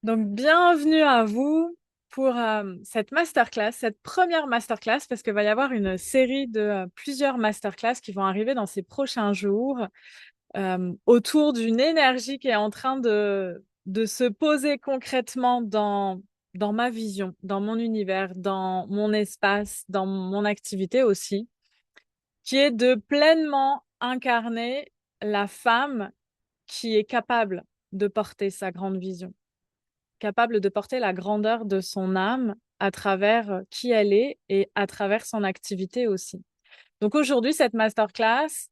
Donc, bienvenue à vous pour cette masterclass, cette première masterclass, parce qu'il va y avoir une série de plusieurs masterclass qui vont arriver dans ces prochains jours autour d'une énergie qui est en train de se poser concrètement dans ma vision, dans mon univers, dans mon espace, dans mon activité aussi, qui est de pleinement incarner la femme qui est capable de porter sa grande vision, capable de porter la grandeur de son âme à travers qui elle est et à travers son activité aussi. Donc aujourd'hui, cette masterclass,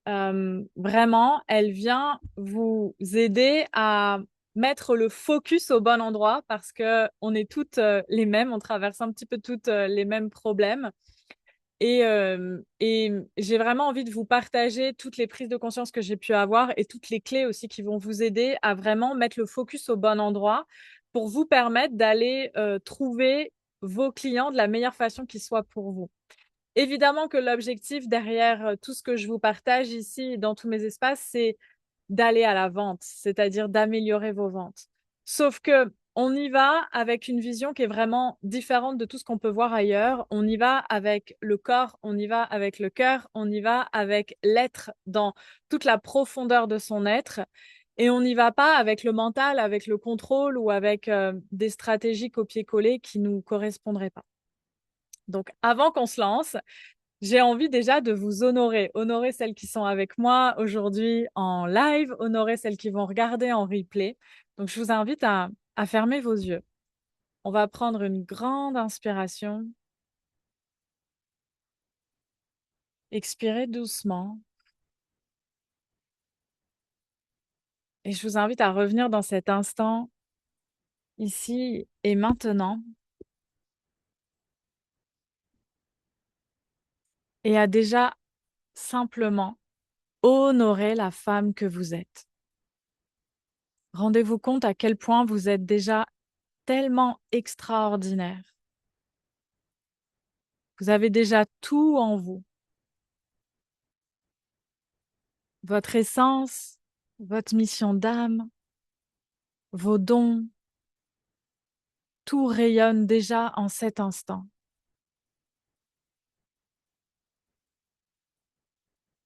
vraiment, elle vient vous aider à mettre le focus au bon endroit parce que on est toutes les mêmes, on traverse un petit peu toutes les mêmes problèmes. Et j'ai vraiment envie de vous partager toutes les prises de conscience que j'ai pu avoir et toutes les clés aussi qui vont vous aider à vraiment mettre le focus au bon endroit pour vous permettre d'aller trouver vos clients de la meilleure façon qui soit pour vous. Évidemment que l'objectif derrière tout ce que je vous partage ici dans tous mes espaces, c'est d'aller à la vente, c'est-à-dire d'améliorer vos ventes. Sauf que on y va avec une vision qui est vraiment différente de tout ce qu'on peut voir ailleurs. On y va avec le corps, on y va avec le cœur, on y va avec l'être dans toute la profondeur de son être. Et on n'y va pas avec le mental, avec le contrôle ou avec des stratégies copier-coller qui nous correspondraient pas. Donc, avant qu'on se lance, j'ai envie déjà de vous honorer, honorer celles qui sont avec moi aujourd'hui en live, honorer celles qui vont regarder en replay. Donc, je vous invite à fermer vos yeux. On va prendre une grande inspiration, expirer doucement. Et je vous invite à revenir dans cet instant, ici et maintenant, et à déjà simplement honorer la femme que vous êtes. Rendez-vous compte à quel point vous êtes déjà tellement extraordinaire. Vous avez déjà tout en vous. Votre essence, votre mission d'âme, vos dons, tout rayonne déjà en cet instant.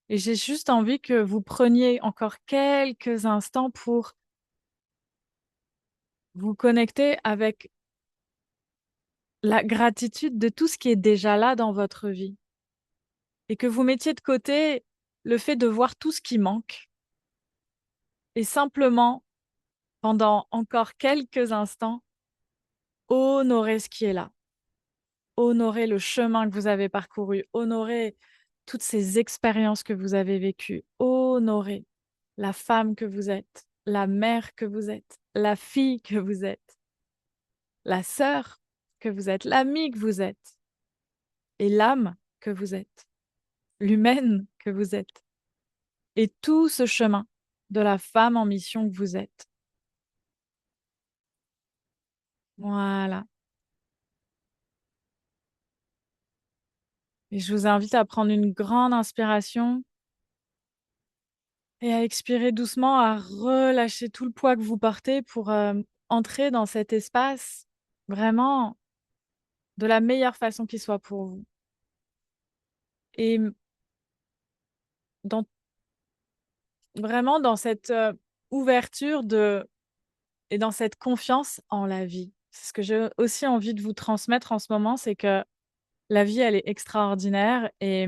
Et j'ai juste envie que vous preniez encore quelques instants pour vous connecter avec la gratitude de tout ce qui est déjà là dans votre vie et que vous mettiez de côté le fait de voir tout ce qui manque et simplement, pendant encore quelques instants, honorer ce qui est là. Honorer le chemin que vous avez parcouru, honorer toutes ces expériences que vous avez vécues, honorer la femme que vous êtes, la mère que vous êtes, la fille que vous êtes, la sœur que vous êtes, l'amie que vous êtes et l'âme que vous êtes, l'humaine que vous êtes et tout ce chemin de la femme en mission que vous êtes. Voilà. Et je vous invite à prendre une grande inspiration et à expirer doucement, à relâcher tout le poids que vous portez pour entrer dans cet espace vraiment de la meilleure façon qui soit pour vous. Et dans, vraiment dans cette ouverture et dans cette confiance en la vie. C'est ce que j'ai aussi envie de vous transmettre en ce moment, c'est que la vie, elle est extraordinaire et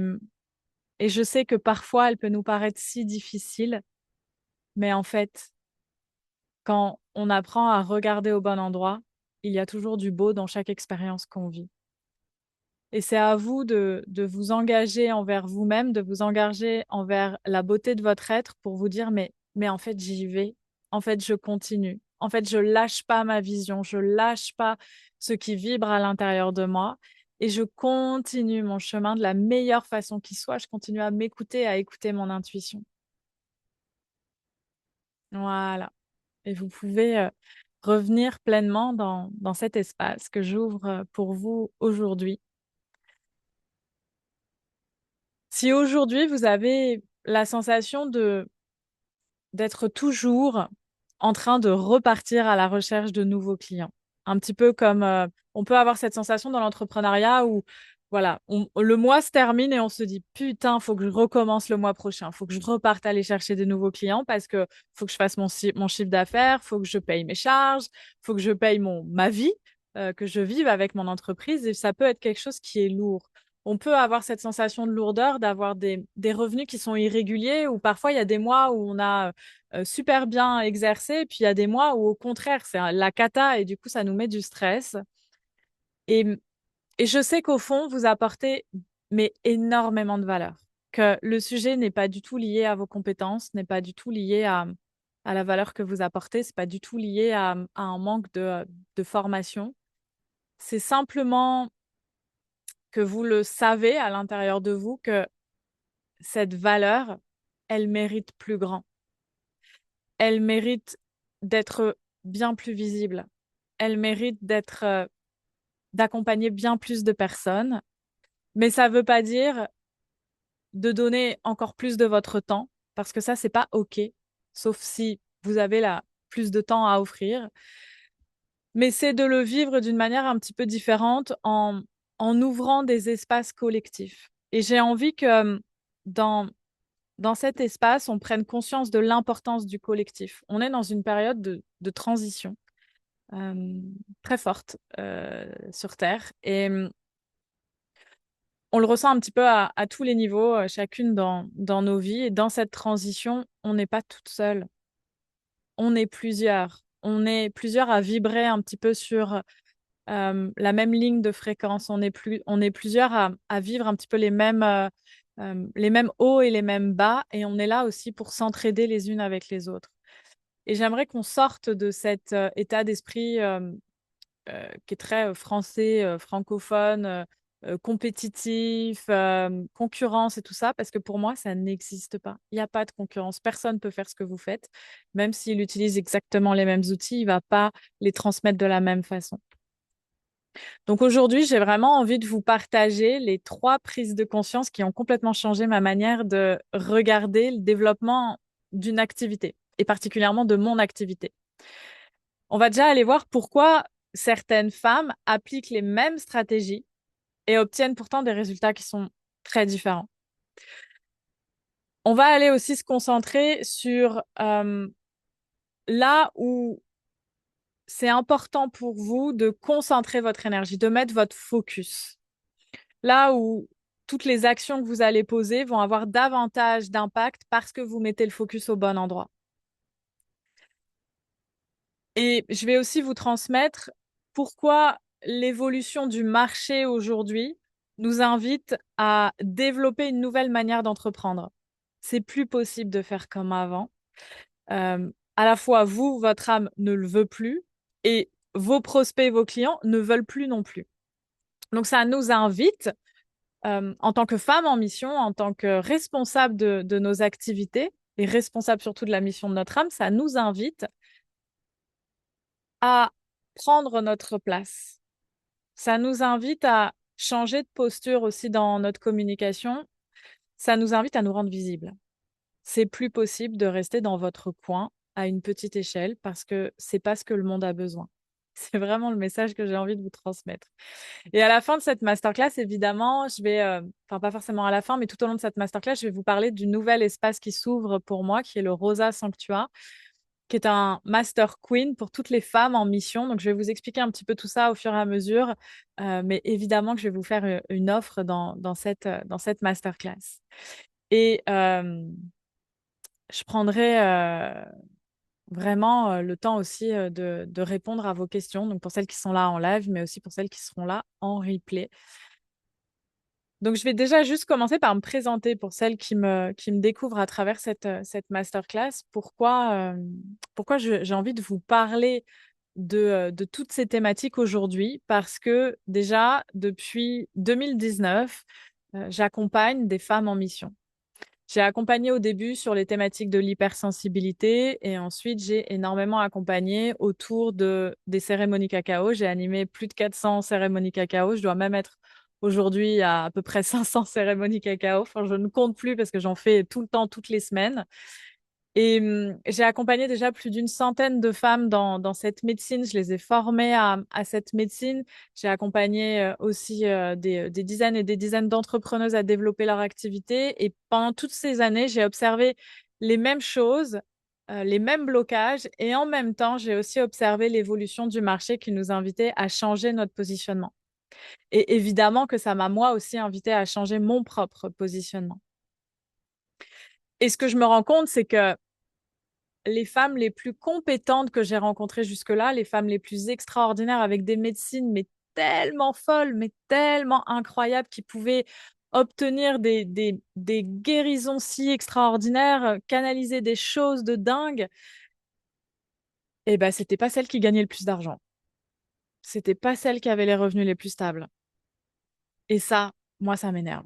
je sais que parfois, elle peut nous paraître si difficile, mais en fait, quand on apprend à regarder au bon endroit, il y a toujours du beau dans chaque expérience qu'on vit. Et c'est à vous de vous engager envers vous-même, de vous engager envers la beauté de votre être pour vous dire, mais en fait, j'y vais. En fait, je continue. En fait, je lâche pas ma vision. Je lâche pas ce qui vibre à l'intérieur de moi. Et je continue mon chemin de la meilleure façon qui soit. Je continue à m'écouter, à écouter mon intuition. Voilà. Et vous pouvez revenir pleinement dans cet espace que j'ouvre pour vous aujourd'hui. Si aujourd'hui vous avez la sensation d'être toujours en train de repartir à la recherche de nouveaux clients. Un petit peu comme on peut avoir cette sensation dans l'entrepreneuriat où voilà, le mois se termine et on se dit putain, faut que je recommence le mois prochain, faut que je reparte aller chercher de nouveaux clients parce que faut que je fasse mon chiffre d'affaires, faut que je paye mes charges, faut que je paye ma vie, que je vive avec mon entreprise et ça peut être quelque chose qui est lourd. On peut avoir cette sensation de lourdeur, d'avoir des revenus qui sont irréguliers ou parfois il y a des mois où on a super bien exercé, puis il y a des mois où au contraire c'est la cata et du coup ça nous met du stress. Et et je sais qu'au fond, vous apportez mais énormément de valeur. Que le sujet n'est pas du tout lié à vos compétences, n'est pas du tout lié à la valeur que vous apportez, c'est pas du tout lié à un manque de formation. C'est simplement que vous le savez à l'intérieur de vous que cette valeur, elle mérite plus grand. Elle mérite d'être bien plus visible. Elle mérite d'accompagner bien plus de personnes. Mais ça ne veut pas dire de donner encore plus de votre temps, parce que ça, c'est pas OK, sauf si vous avez plus de temps à offrir. Mais c'est de le vivre d'une manière un petit peu différente en ouvrant des espaces collectifs. Et j'ai envie que dans, dans cet espace, on prenne conscience de l'importance du collectif. On est dans une période de transition euh, très forte sur Terre. Et on le ressent un petit peu à tous les niveaux, chacune dans nos vies. Et dans cette transition, on n'est pas toute seule. On est plusieurs. On est plusieurs à vibrer un petit peu sur la même ligne de fréquence. On est plusieurs à vivre un petit peu les mêmes hauts et les mêmes bas. Et on est là aussi pour s'entraider les unes avec les autres. Et j'aimerais qu'on sorte de cet état d'esprit qui est très français, francophone, compétitif, concurrence et tout ça, parce que pour moi, ça n'existe pas. Il n'y a pas de concurrence. Personne ne peut faire ce que vous faites. Même s'il utilise exactement les mêmes outils, il ne va pas les transmettre de la même façon. Donc aujourd'hui, j'ai vraiment envie de vous partager les 3 prises de conscience qui ont complètement changé ma manière de regarder le développement d'une activité, et particulièrement de mon activité. On va déjà aller voir pourquoi certaines femmes appliquent les mêmes stratégies et obtiennent pourtant des résultats qui sont très différents. On va aller aussi se concentrer sur là où c'est important pour vous de concentrer votre énergie, de mettre votre focus. Là où toutes les actions que vous allez poser vont avoir davantage d'impact parce que vous mettez le focus au bon endroit. Et je vais aussi vous transmettre pourquoi l'évolution du marché aujourd'hui nous invite à développer une nouvelle manière d'entreprendre. C'est plus possible de faire comme avant. À la fois, vous, votre âme ne le veut plus et vos prospects, vos clients ne veulent plus non plus. Donc, ça nous invite, en tant que femme en mission, en tant que responsable de nos activités et responsable surtout de la mission de notre âme, ça nous invite à prendre notre place. Ça nous invite à changer de posture aussi dans notre communication. Ça nous invite à nous rendre visibles. C'est plus possible de rester dans votre coin à une petite échelle parce que c'est pas ce que le monde a besoin. C'est vraiment le message que j'ai envie de vous transmettre. Et à la fin de cette masterclass, évidemment, enfin pas forcément à la fin, mais tout au long de cette masterclass, je vais vous parler du nouvel espace qui s'ouvre pour moi, qui est le Rosa Sanctua, qui est un Master Queen pour toutes les femmes en mission. Donc, je vais vous expliquer un petit peu tout ça au fur et à mesure. Mais évidemment que je vais vous faire une offre dans cette masterclass. Et je prendrai vraiment le temps aussi de répondre à vos questions. Donc, pour celles qui sont là en live, mais aussi pour celles qui seront là en replay. Donc, je vais déjà juste commencer par me présenter pour celles qui me découvrent à travers cette masterclass. Pourquoi j'ai envie de vous parler de toutes ces thématiques aujourd'hui? Parce que déjà, depuis 2019, j'accompagne des femmes en mission. J'ai accompagné au début sur les thématiques de l'hypersensibilité et ensuite j'ai énormément accompagné autour des cérémonies cacao. J'ai animé plus de 400 cérémonies cacao. Je dois même être aujourd'hui à peu près 500 cérémonies cacao. Enfin, je ne compte plus parce que j'en fais tout le temps, toutes les semaines. Et j'ai accompagné déjà plus d'une centaine de femmes dans cette médecine. Je les ai formées à cette médecine. J'ai accompagné aussi des dizaines et des dizaines d'entrepreneuses à développer leur activité. Et pendant toutes ces années, j'ai observé les mêmes choses, les mêmes blocages. Et en même temps, j'ai aussi observé l'évolution du marché qui nous invitait à changer notre positionnement. Et évidemment que ça m'a moi aussi invité à changer mon propre positionnement. Et ce que je me rends compte, c'est que les femmes les plus compétentes que j'ai rencontrées jusque-là, les femmes les plus extraordinaires avec des médecines, mais tellement folles, mais tellement incroyables, qui pouvaient obtenir des guérisons si extraordinaires, canaliser des choses de dingue, et ben, c'était pas celles qui gagnaient le plus d'argent. C'était pas celles qui avaient les revenus les plus stables. Et ça, moi, ça m'énerve.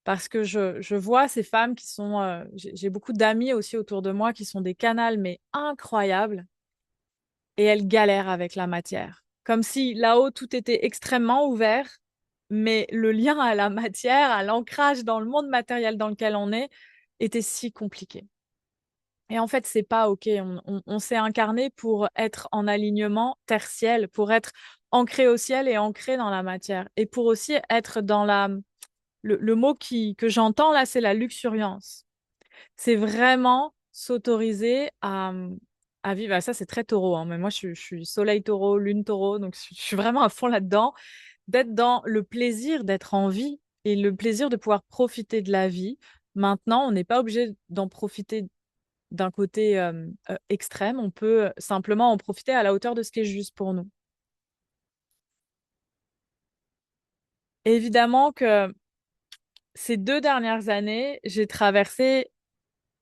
Parce que je vois ces femmes qui sont, j'ai beaucoup d'amis aussi autour de moi qui sont des canals, mais incroyables, et elles galèrent avec la matière. Comme si là-haut, tout était extrêmement ouvert, mais le lien à la matière, à l'ancrage dans le monde matériel dans lequel on est, était si compliqué. Et en fait, c'est pas OK. On s'est incarné pour être en alignement tertiel, pour être ancré au ciel et ancré dans la matière. Et pour aussi être dans le mot que j'entends là, c'est la luxuriance. C'est vraiment s'autoriser à vivre. Ah, ça, c'est très taureau, hein, mais moi, je suis soleil taureau, lune taureau, donc je suis vraiment à fond là-dedans, d'être dans le plaisir d'être en vie et le plaisir de pouvoir profiter de la vie. Maintenant, on n'est pas obligé d'en profiter d'un côté extrême, on peut simplement en profiter à la hauteur de ce qui est juste pour nous. Évidemment que ces 2 dernières années, j'ai traversé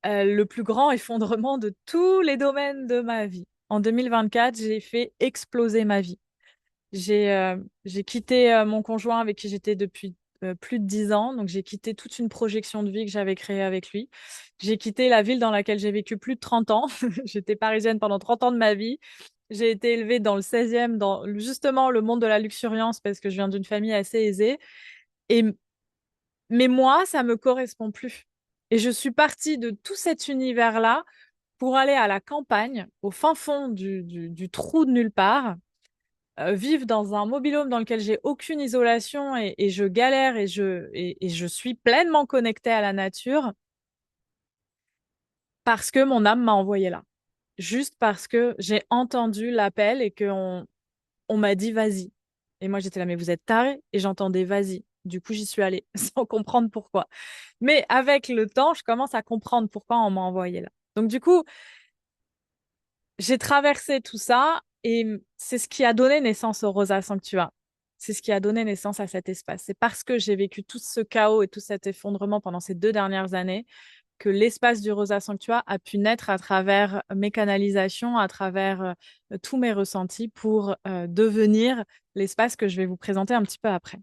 le plus grand effondrement de tous les domaines de ma vie. En 2024, j'ai fait exploser ma vie. J'ai quitté mon conjoint avec qui j'étais depuis plus de 10 ans. Donc, j'ai quitté toute une projection de vie que j'avais créée avec lui. J'ai quitté la ville dans laquelle j'ai vécu plus de 30 ans. J'étais parisienne pendant 30 ans de ma vie. J'ai été élevée dans le 16e, dans justement le monde de la luxuriance parce que je viens d'une famille assez aisée. Et mais moi, ça me correspond plus. Et je suis partie de tout cet univers-là pour aller à la campagne, au fin fond du trou de nulle part, vivre dans un mobil-home dans lequel j'ai aucune isolation et je galère et je suis pleinement connectée à la nature parce que mon âme m'a envoyée là. Juste parce que j'ai entendu l'appel et on m'a dit vas-y. Et moi j'étais là, mais vous êtes tarés? Et j'entendais vas-y. Du coup, j'y suis allée sans comprendre pourquoi. Mais avec le temps, je commence à comprendre pourquoi on m'a envoyé là. Donc du coup, j'ai traversé tout ça et c'est ce qui a donné naissance au Rosa Sanctua. C'est ce qui a donné naissance à cet espace. C'est parce que j'ai vécu tout ce chaos et tout cet effondrement pendant ces 2 dernières années que l'espace du Rosa Sanctua a pu naître à travers mes canalisations, à travers tous mes ressentis pour devenir l'espace que je vais vous présenter un petit peu après.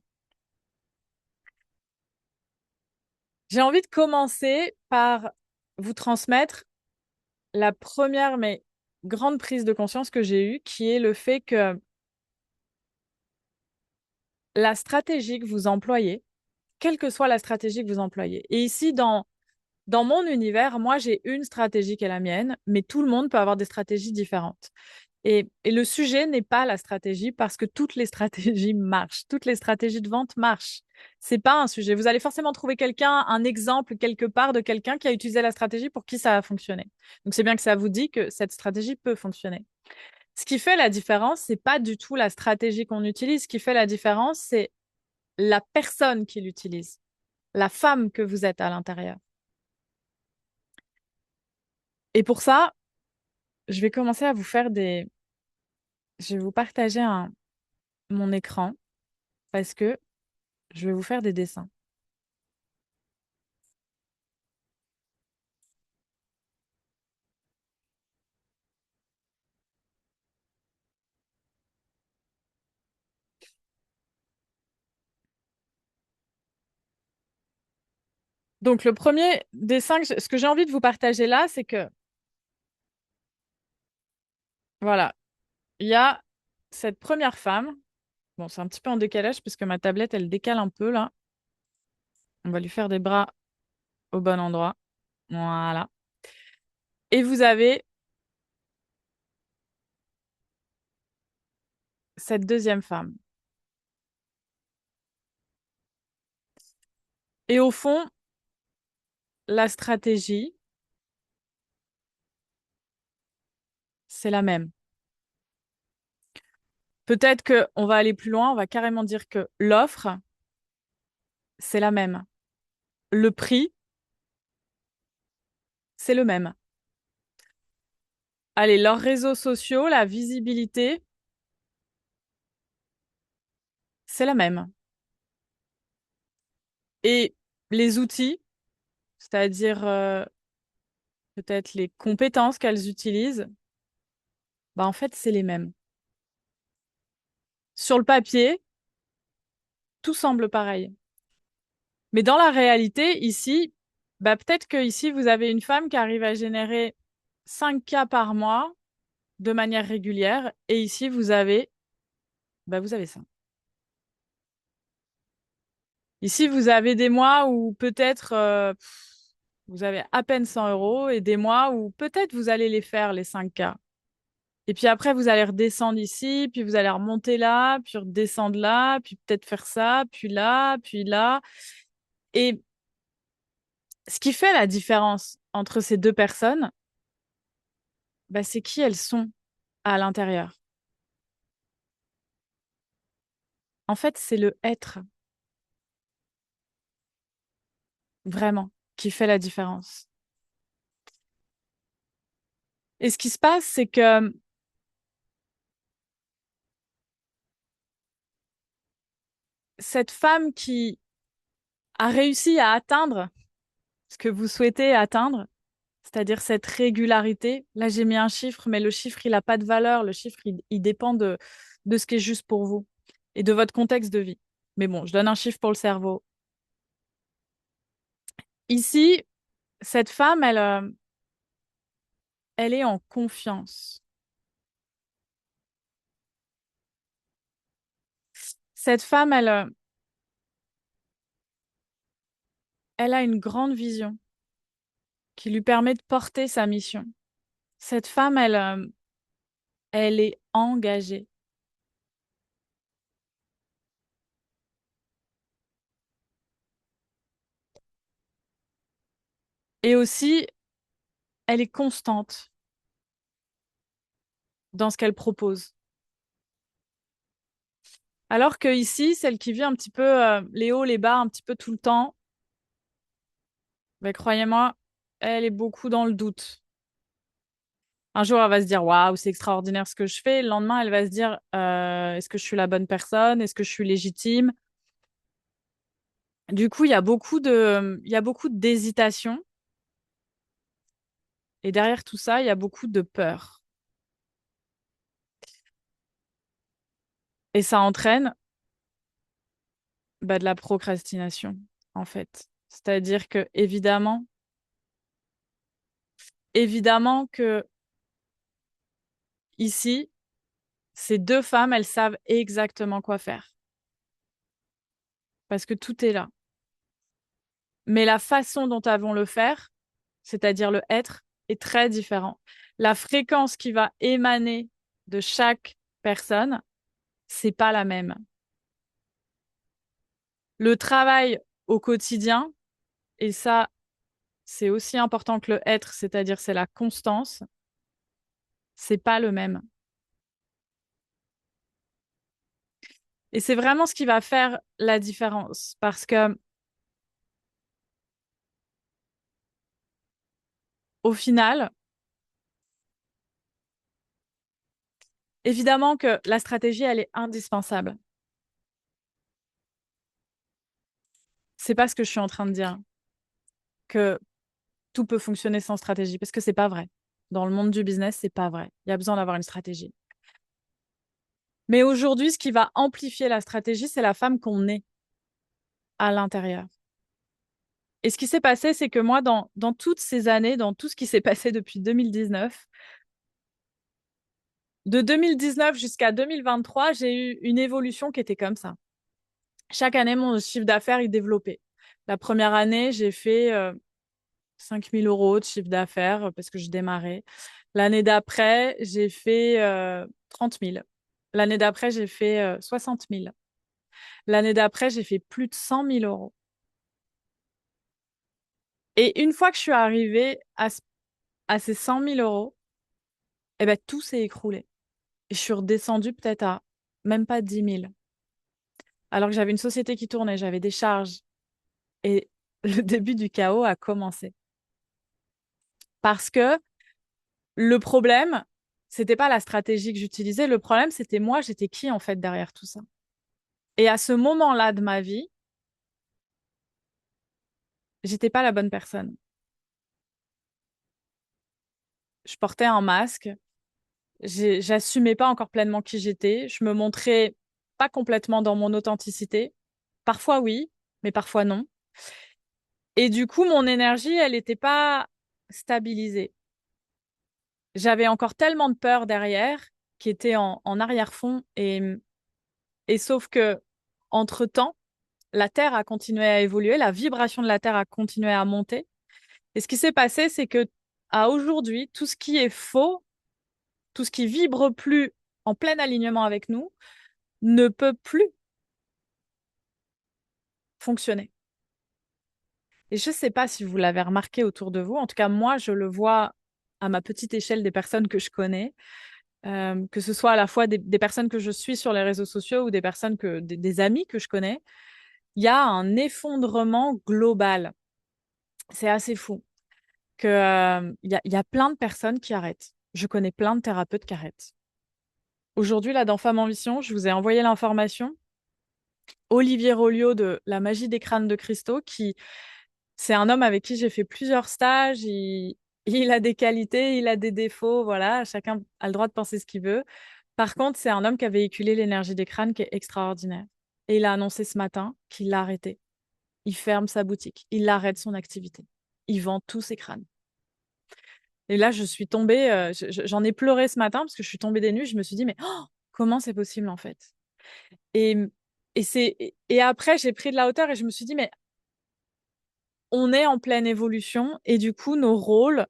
J'ai envie de commencer par vous transmettre la première, mais grande prise de conscience que j'ai eue, qui est le fait que la stratégie que vous employez, quelle que soit la stratégie que vous employez, et ici, dans mon univers, moi, j'ai une stratégie qui est la mienne, mais tout le monde peut avoir des stratégies différentes. Et le sujet n'est pas la stratégie parce que toutes les stratégies marchent, toutes les stratégies de vente marchent. C'est pas un sujet. Vous allez forcément trouver quelqu'un, un exemple quelque part de quelqu'un qui a utilisé la stratégie pour qui ça a fonctionné. Donc c'est bien que ça vous dit que cette stratégie peut fonctionner. Ce qui fait la différence, c'est pas du tout la stratégie qu'on utilise. Ce qui fait la différence, c'est la personne qui l'utilise, la femme que vous êtes à l'intérieur. Et pour ça, je vais commencer à vous faire je vais vous partager mon écran parce que je vais vous faire des dessins. Donc, le premier dessin, ce que j'ai envie de vous partager là, c'est que, voilà, il y a cette première femme. Bon, c'est un petit peu en décalage parce que ma tablette, elle décale un peu là. On va lui faire des bras au bon endroit. Voilà. Et vous avez cette deuxième femme. Et au fond, la stratégie, c'est la même. Peut-être qu'on va aller plus loin, on va carrément dire que l'offre, c'est la même. Le prix, c'est le même. Allez, leurs réseaux sociaux, la visibilité, c'est la même. Et les outils, c'est-à-dire peut-être les compétences qu'elles utilisent, bah en fait, c'est les mêmes. Sur le papier, tout semble pareil. Mais dans la réalité, ici, bah peut-être que ici, vous avez une femme qui arrive à générer 5K par mois de manière régulière, et ici, vous avez ça. Ici, vous avez des mois où peut-être vous avez à peine 100 euros et des mois où peut-être vous allez les faire, les 5K. Et puis après, vous allez redescendre ici, puis vous allez remonter là, puis redescendre là, puis peut-être faire ça, puis là, puis là. Et ce qui fait la différence entre ces deux personnes, bah, c'est qui elles sont à l'intérieur. En fait, c'est le être, vraiment, qui fait la différence. Et ce qui se passe, c'est que cette femme qui a réussi à atteindre ce que vous souhaitez atteindre, c'est-à-dire cette régularité. Là, j'ai mis un chiffre, mais le chiffre, il n'a pas de valeur. Le chiffre, il dépend de ce qui est juste pour vous et de votre contexte de vie. Mais bon, je donne un chiffre pour le cerveau. Ici, cette femme, elle est en confiance. Cette femme, elle a une grande vision qui lui permet de porter sa mission. Cette femme, elle est engagée. Et aussi, elle est constante dans ce qu'elle propose. Alors que ici, celle qui vit un petit peu les hauts, les bas, un petit peu tout le temps, ben, croyez-moi, elle est beaucoup dans le doute. Un jour, elle va se dire, waouh, c'est extraordinaire ce que je fais. Le lendemain, elle va se dire, est-ce que je suis la bonne personne? Est-ce que je suis légitime? Du coup, il y a beaucoup d'hésitation. Et derrière tout ça, il y a beaucoup de peur. Et ça entraîne bah, de la procrastination, en fait. C'est-à-dire que, évidemment que ici, ces deux femmes, elles savent exactement quoi faire. Parce que tout est là. Mais la façon dont elles vont le faire, c'est-à-dire le être, est très différent. La fréquence qui va émaner de chaque personne, c'est pas la même. Le travail au quotidien, et ça, c'est aussi important que le être, c'est-à-dire c'est la constance, c'est pas le même. Et c'est vraiment ce qui va faire la différence. Parce que, au final, évidemment que la stratégie, elle est indispensable. C'est pas ce que je suis en train de dire, que tout peut fonctionner sans stratégie, parce que c'est pas vrai. Dans le monde du business, c'est pas vrai. Il y a besoin d'avoir une stratégie. Mais aujourd'hui, ce qui va amplifier la stratégie, c'est la femme qu'on est à l'intérieur. Et ce qui s'est passé, c'est que moi, dans toutes ces années, dans tout ce qui s'est passé depuis 2019, de 2019 jusqu'à 2023, j'ai eu une évolution qui était comme ça. Chaque année, mon chiffre d'affaires est développé. La première année, j'ai fait 5 000 euros de chiffre d'affaires parce que je démarrais. L'année d'après, j'ai fait 30 000. L'année d'après, j'ai fait 60 000. L'année d'après, j'ai fait plus de 100 000 euros. Et une fois que je suis arrivée à ces 100 000 euros, eh ben, tout s'est écroulé. Et je suis redescendue peut-être à même pas 10 000. Alors que j'avais une société qui tournait, j'avais des charges. Et le début du chaos a commencé. Parce que le problème, c'était pas la stratégie que j'utilisais. Le problème, c'était moi, j'étais qui en fait derrière tout ça. Et à ce moment-là de ma vie, j'étais pas la bonne personne. Je portais un masque, j'assumais pas encore pleinement qui j'étais, je me montrais pas complètement dans mon authenticité. Parfois oui, mais parfois non. Et du coup, mon énergie, elle n'était pas stabilisée. J'avais encore tellement de peur derrière qui était en arrière-fond et sauf que entre-temps, la Terre a continué à évoluer, la vibration de la Terre a continué à monter. Et ce qui s'est passé, c'est que à aujourd'hui, tout ce qui est faux, tout ce qui vibre plus en plein alignement avec nous, ne peut plus fonctionner. Et je ne sais pas si vous l'avez remarqué autour de vous. En tout cas, moi, je le vois à ma petite échelle des personnes que je connais, que ce soit à la fois des personnes que je suis sur les réseaux sociaux ou des personnes des amis que je connais. Il y a un effondrement global. C'est assez fou. Il y a plein de personnes qui arrêtent. Je connais plein de thérapeutes qui arrêtent. Aujourd'hui, là, dans Femmes en Mission, je vous ai envoyé l'information. Olivier Rolliot de La magie des crânes de cristaux, c'est un homme avec qui j'ai fait plusieurs stages. Il a des qualités, il a des défauts. Voilà, chacun a le droit de penser ce qu'il veut. Par contre, c'est un homme qui a véhiculé l'énergie des crânes qui est extraordinaire. Et il a annoncé ce matin qu'il l'a arrêté. Il ferme sa boutique. Il arrête son activité. Il vend tous ses crânes. Et là, je suis tombée, j'en ai pleuré ce matin parce que je suis tombée des nues. Je me suis dit, mais oh, comment c'est possible en fait? Et, et après, j'ai pris de la hauteur et je me suis dit, mais on est en pleine évolution et du coup, nos rôles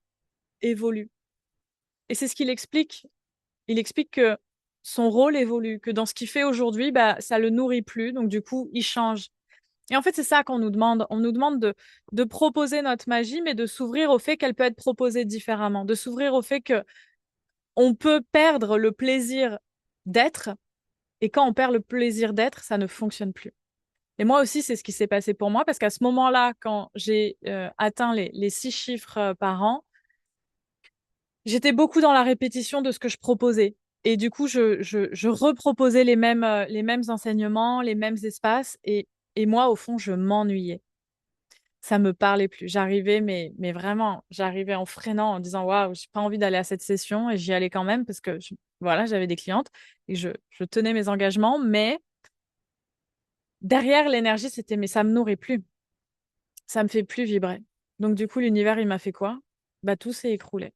évoluent. Et c'est ce qu'il explique. Il explique que son rôle évolue, que dans ce qu'il fait aujourd'hui, bah, ça le nourrit plus. Donc du coup, il change. Et en fait, c'est ça qu'on nous demande. On nous demande de proposer notre magie, mais de s'ouvrir au fait qu'elle peut être proposée différemment, de s'ouvrir au fait que on peut perdre le plaisir d'être, et quand on perd le plaisir d'être, ça ne fonctionne plus. Et moi aussi, c'est ce qui s'est passé pour moi, parce qu'à ce moment-là, quand j'ai atteint les 6 chiffres par an, j'étais beaucoup dans la répétition de ce que je proposais. Et du coup, je reproposais les mêmes enseignements, les mêmes espaces, et moi, au fond, je m'ennuyais. Ça me parlait plus. J'arrivais, mais vraiment, j'arrivais en freinant, en disant, waouh, j'ai pas envie d'aller à cette session, et j'y allais quand même parce que voilà, j'avais des clientes et je tenais mes engagements, mais derrière l'énergie, c'était, mais ça me nourrit plus, ça me fait plus vibrer. Donc du coup, l'univers, il m'a fait quoi? Bah tout s'est écroulé.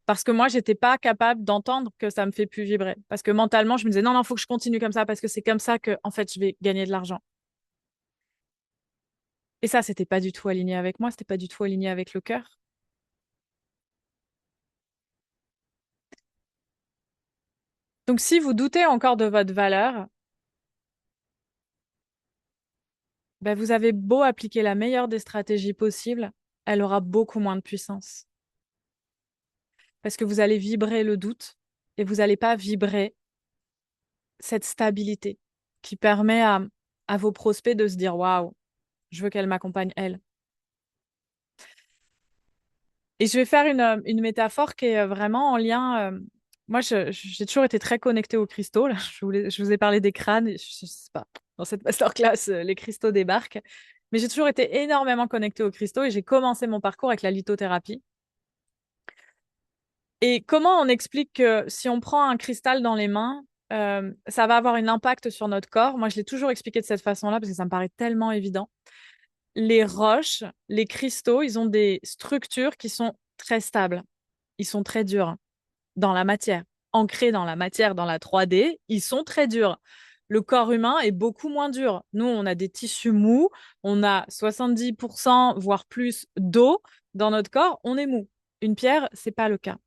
Parce que moi, j'étais pas capable d'entendre que ça me fait plus vibrer. Parce que mentalement, je me disais, non, non, faut que je continue comme ça, parce que c'est comme ça que, en fait, je vais gagner de l'argent. Et ça, c'était pas du tout aligné avec moi, c'était pas du tout aligné avec le cœur. Donc, si vous doutez encore de votre valeur, ben, vous avez beau appliquer la meilleure des stratégies possibles, elle aura beaucoup moins de puissance. Parce que vous allez vibrer le doute et vous n'allez pas vibrer cette stabilité qui permet à vos prospects de se dire, waouh, je veux qu'elle m'accompagne, elle. Et je vais faire une métaphore qui est vraiment en lien. Moi, j'ai toujours été très connectée aux cristaux. Là. Je vous ai parlé des crânes. Et je sais pas, dans cette masterclass, les cristaux débarquent. Mais j'ai toujours été énormément connectée aux cristaux et j'ai commencé mon parcours avec la lithothérapie. Et comment on explique que si on prend un cristal dans les mains, ça va avoir un impact sur notre corps? Moi, je l'ai toujours expliqué de cette façon-là parce que ça me paraît tellement évident. Les roches, les cristaux, ils ont des structures qui sont très stables. Ils sont très durs dans la matière. Ancrés dans la matière, dans la 3D, ils sont très durs. le corps humain est beaucoup moins dur. Nous, on a des tissus mous, on a 70%, voire plus d'eau dans notre corps, on est mou. Une pierre, c'est pas le cas.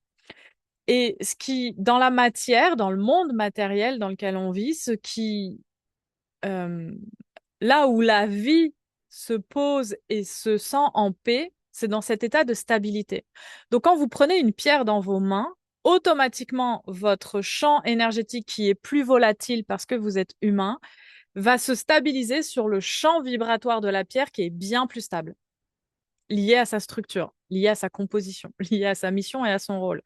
Et ce qui, dans la matière, dans le monde matériel dans lequel on vit, euh, là où la vie se pose et se sent en paix, c'est dans cet état de stabilité. Donc, quand vous prenez une pierre dans vos mains, automatiquement, votre champ énergétique qui est plus volatile parce que vous êtes humain va se stabiliser sur le champ vibratoire de la pierre qui est bien plus stable, lié à sa structure, lié à sa composition, lié à sa mission et à son rôle.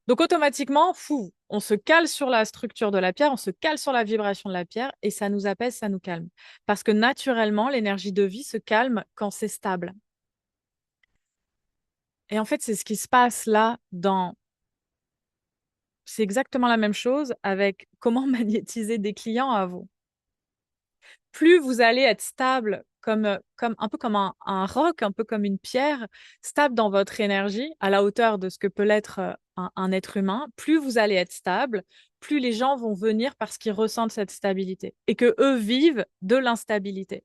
Donc automatiquement, fou, on se cale sur la structure de la pierre, on se cale sur la vibration de la pierre et ça nous apaise, ça nous calme. Parce que naturellement, l'énergie de vie se calme quand c'est stable. Et en fait, c'est ce qui se passe là dans... C'est exactement la même chose avec comment magnétiser des clients à vous. Plus vous allez être stable, comme un peu comme un roc, un peu comme une pierre, stable dans votre énergie, à la hauteur de ce que peut l'être un être humain, plus vous allez être stable, plus les gens vont venir parce qu'ils ressentent cette stabilité et que eux vivent de l'instabilité.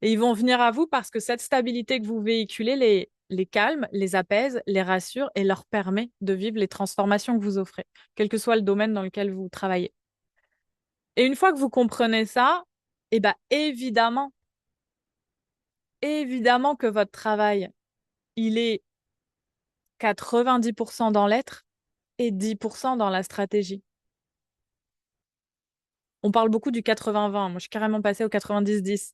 Et ils vont venir à vous parce que cette stabilité que vous véhiculez les calme, les apaise, les rassure et leur permet de vivre les transformations que vous offrez, quel que soit le domaine dans lequel vous travaillez. Et une fois que vous comprenez ça, eh ben, évidemment que votre travail, il est 90% dans l'être et 10% dans la stratégie. On parle beaucoup du 80-20. Moi, je suis carrément passée au 90-10.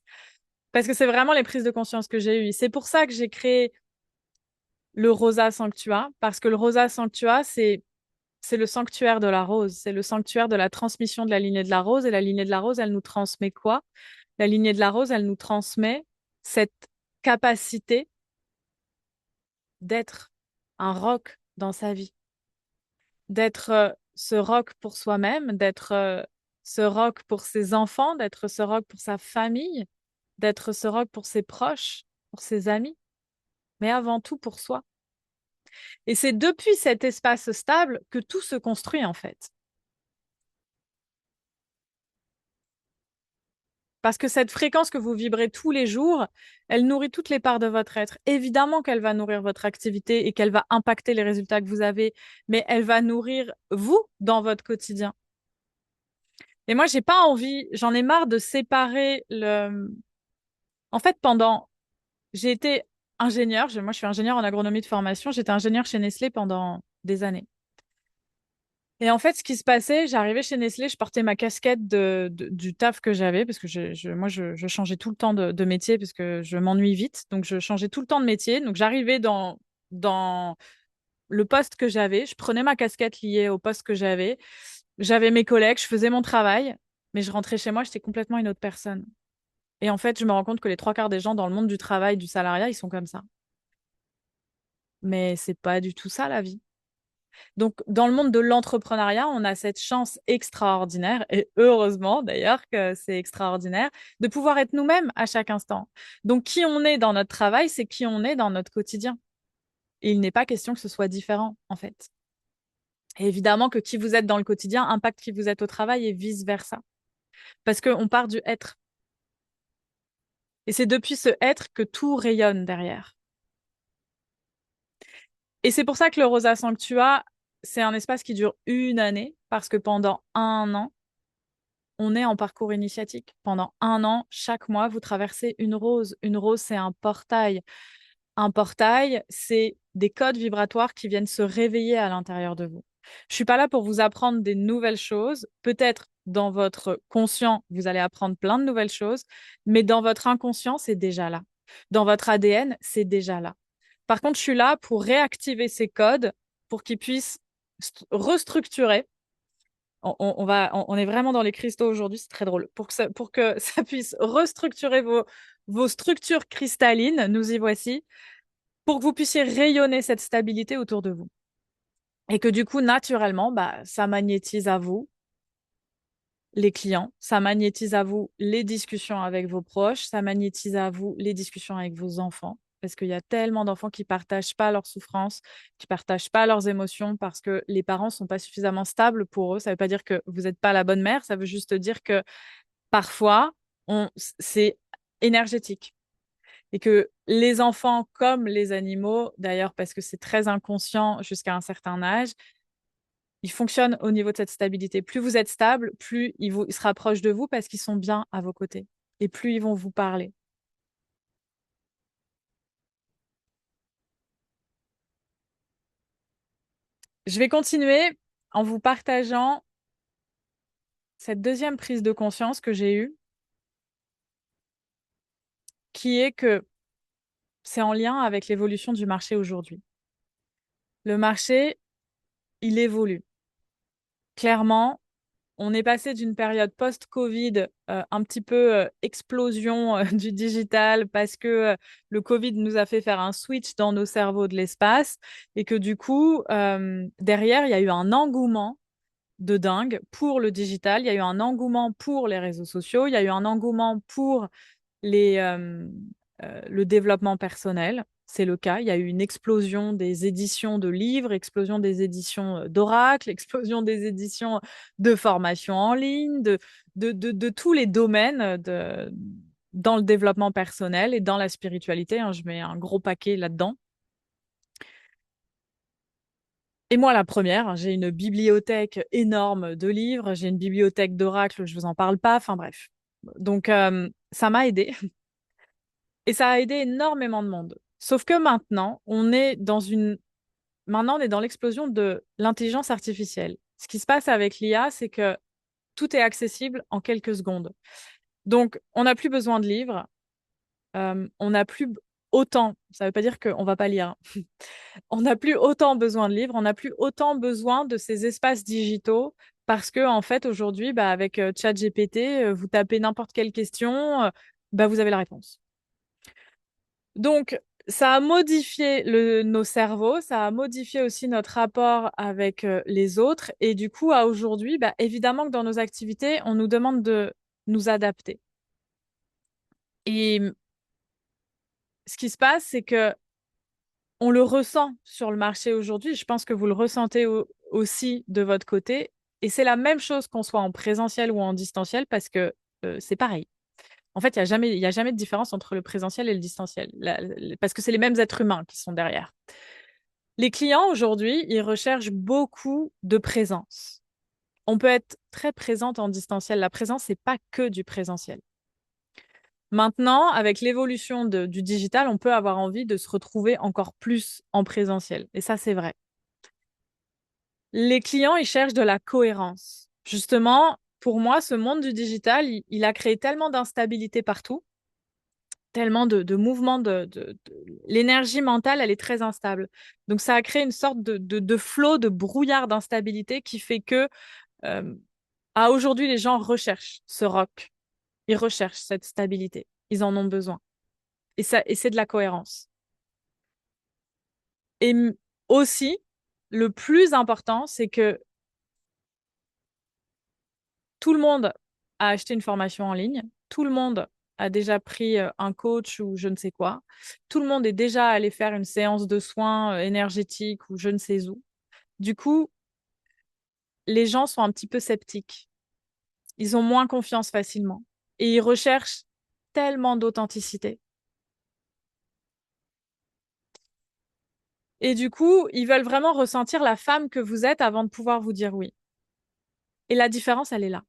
Parce que c'est vraiment les prises de conscience que j'ai eues. C'est pour ça que j'ai créé le Rosa Sanctua. Parce que le Rosa Sanctua, c'est le sanctuaire de la rose. C'est le sanctuaire de la transmission de la lignée de la rose. Et la lignée de la rose, elle nous transmet quoi? La lignée de la rose, elle nous transmet cette capacité d'être un roc dans sa vie, d'être ce roc pour soi-même, d'être ce roc pour ses enfants, d'être ce roc pour sa famille, d'être ce roc pour ses proches, pour ses amis, mais avant tout pour soi. Et c'est depuis cet espace stable que tout se construit en fait. Parce que cette fréquence que vous vibrez tous les jours, elle nourrit toutes les parts de votre être. Évidemment qu'elle va nourrir votre activité et qu'elle va impacter les résultats que vous avez, mais elle va nourrir vous dans votre quotidien. Et moi, j'ai pas envie, j'en ai marre de séparer le. En fait, j'ai été ingénieure, moi je suis ingénieure en agronomie de formation, j'étais ingénieure chez Nestlé pendant des années. Et en fait, ce qui se passait, j'arrivais chez Nestlé, je portais ma casquette du taf que j'avais, parce que moi, je changeais tout le temps de métier, parce que je m'ennuie vite. Donc, je changeais tout le temps de métier. Donc, j'arrivais dans le poste que j'avais, je prenais ma casquette liée au poste que j'avais. J'avais mes collègues, je faisais mon travail, mais je rentrais chez moi, j'étais complètement une autre personne. Et en fait, je me rends compte que les trois quarts des gens dans le monde du travail, du salariat, ils sont comme ça. Mais c'est pas du tout ça, la vie. Donc, dans le monde de l'entrepreneuriat, on a cette chance extraordinaire, et heureusement d'ailleurs que c'est extraordinaire, de pouvoir être nous-mêmes à chaque instant. Donc, qui on est dans notre travail, c'est qui on est dans notre quotidien. Et il n'est pas question que ce soit différent, en fait. Et évidemment que qui vous êtes dans le quotidien impacte qui vous êtes au travail et vice-versa. Parce qu'on part du être. Et c'est depuis ce être que tout rayonne derrière. Et c'est pour ça que le Rosa Sanctua, c'est un espace qui dure une année, parce que pendant un an, on est en parcours initiatique. Pendant un an, chaque mois, vous traversez une rose. Une rose, c'est un portail. Un portail, c'est des codes vibratoires qui viennent se réveiller à l'intérieur de vous. Je suis pas là pour vous apprendre des nouvelles choses. Peut-être dans votre conscient, vous allez apprendre plein de nouvelles choses, mais dans votre inconscient, c'est déjà là. Dans votre ADN, c'est déjà là. Par contre, je suis là pour réactiver ces codes pour qu'ils puissent restructurer. On est vraiment dans les cristaux aujourd'hui, c'est très drôle. Pour que ça puisse restructurer vos structures cristallines, nous y voici, pour que vous puissiez rayonner cette stabilité autour de vous. Et que du coup, naturellement, bah, ça magnétise à vous les clients, ça magnétise à vous les discussions avec vos proches, ça magnétise à vous les discussions avec vos enfants. parce qu'il y a tellement d'enfants qui partagent pas leurs souffrances, qui partagent pas leurs émotions parce que les parents sont pas suffisamment stables pour eux. Ça veut pas dire que vous n'êtes pas la bonne mère, ça veut juste dire que parfois, c'est énergétique. Et que les enfants, comme les animaux, d'ailleurs, parce que c'est très inconscient jusqu'à un certain âge, ils fonctionnent au niveau de cette stabilité. Plus vous êtes stable, plus ils se rapprochent de vous parce qu'ils sont bien à vos côtés. Et plus ils vont vous parler. Je vais continuer en vous partageant cette deuxième prise de conscience que j'ai eue, qui est que c'est en lien avec l'évolution du marché aujourd'hui. Le marché, il évolue. Clairement, on est passé d'une période post-Covid, un petit peu explosion du digital parce que le Covid nous a fait faire un switch dans nos cerveaux de l'espace et que du coup, derrière, il y a eu un engouement de dingue pour le digital, il y a eu un engouement pour les réseaux sociaux, il y a eu un engouement pour le développement personnel. C'est le cas. Il y a eu une explosion des éditions de livres, explosion des éditions d'oracles, explosion des éditions de formation en ligne, de tous les domaines dans le développement personnel et dans la spiritualité. Hein, je mets un gros paquet là-dedans. Et moi, la première, hein, j'ai une bibliothèque énorme de livres, j'ai une bibliothèque d'oracles, je vous en parle pas. Enfin bref. Donc, ça m'a aidé. Et ça a aidé énormément de monde. Sauf que maintenant, on est dans l'explosion de l'intelligence artificielle. Ce qui se passe avec l'IA, c'est que tout est accessible en quelques secondes. Donc, on n'a plus besoin de livres. On n'a plus autant, ça ne veut pas dire qu'on ne va pas lire. On n'a plus autant besoin de livres, on n'a plus autant besoin de ces espaces digitaux parce que, en fait, aujourd'hui, bah, avec ChatGPT, vous tapez n'importe quelle question, bah, vous avez la réponse. Donc, ça a modifié nos cerveaux, ça a modifié aussi notre rapport avec les autres. Et du coup, à aujourd'hui, bah, évidemment que dans nos activités, on nous demande de nous adapter. Et ce qui se passe, c'est que on le ressent sur le marché aujourd'hui. Je pense que vous le ressentez aussi de votre côté. Et c'est la même chose qu'on soit en présentiel ou en distanciel parce que c'est pareil. En fait, il y a jamais de différence entre le présentiel et le distanciel parce que c'est les mêmes êtres humains qui sont derrière. Les clients aujourd'hui, ils recherchent beaucoup de présence. On peut être très présente en distanciel. La présence, c'est pas que du présentiel. Maintenant, avec l'évolution du digital, on peut avoir envie de se retrouver encore plus en présentiel. Et ça, c'est vrai. Les clients, ils cherchent de la cohérence. Justement, pour moi, ce monde du digital, il a créé tellement d'instabilité partout, tellement de mouvements, l'énergie mentale, elle est très instable. Donc, ça a créé une sorte de flot, de brouillard d'instabilité qui fait que, euh, à aujourd'hui, les gens recherchent ce rock. Ils recherchent cette stabilité. Ils en ont besoin. Et c'est de la cohérence. Et aussi, le plus important, c'est que tout le monde a acheté une formation en ligne. Tout le monde a déjà pris un coach ou je ne sais quoi. Tout le monde est déjà allé faire une séance de soins énergétiques ou je ne sais où. Du coup, les gens sont un petit peu sceptiques. Ils ont moins confiance facilement. Et ils recherchent tellement d'authenticité. Et du coup, ils veulent vraiment ressentir la femme que vous êtes avant de pouvoir vous dire oui. Et la différence, elle est là.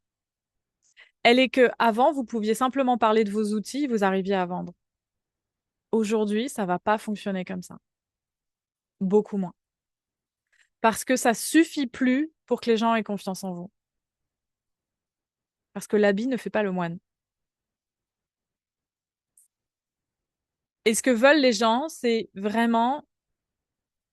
Elle est que avant, vous pouviez simplement parler de vos outils, vous arriviez à vendre. Aujourd'hui, ça va pas fonctionner comme ça. Beaucoup moins. Parce que ça suffit plus pour que les gens aient confiance en vous. Parce que l'habit ne fait pas le moine. Et ce que veulent les gens, c'est vraiment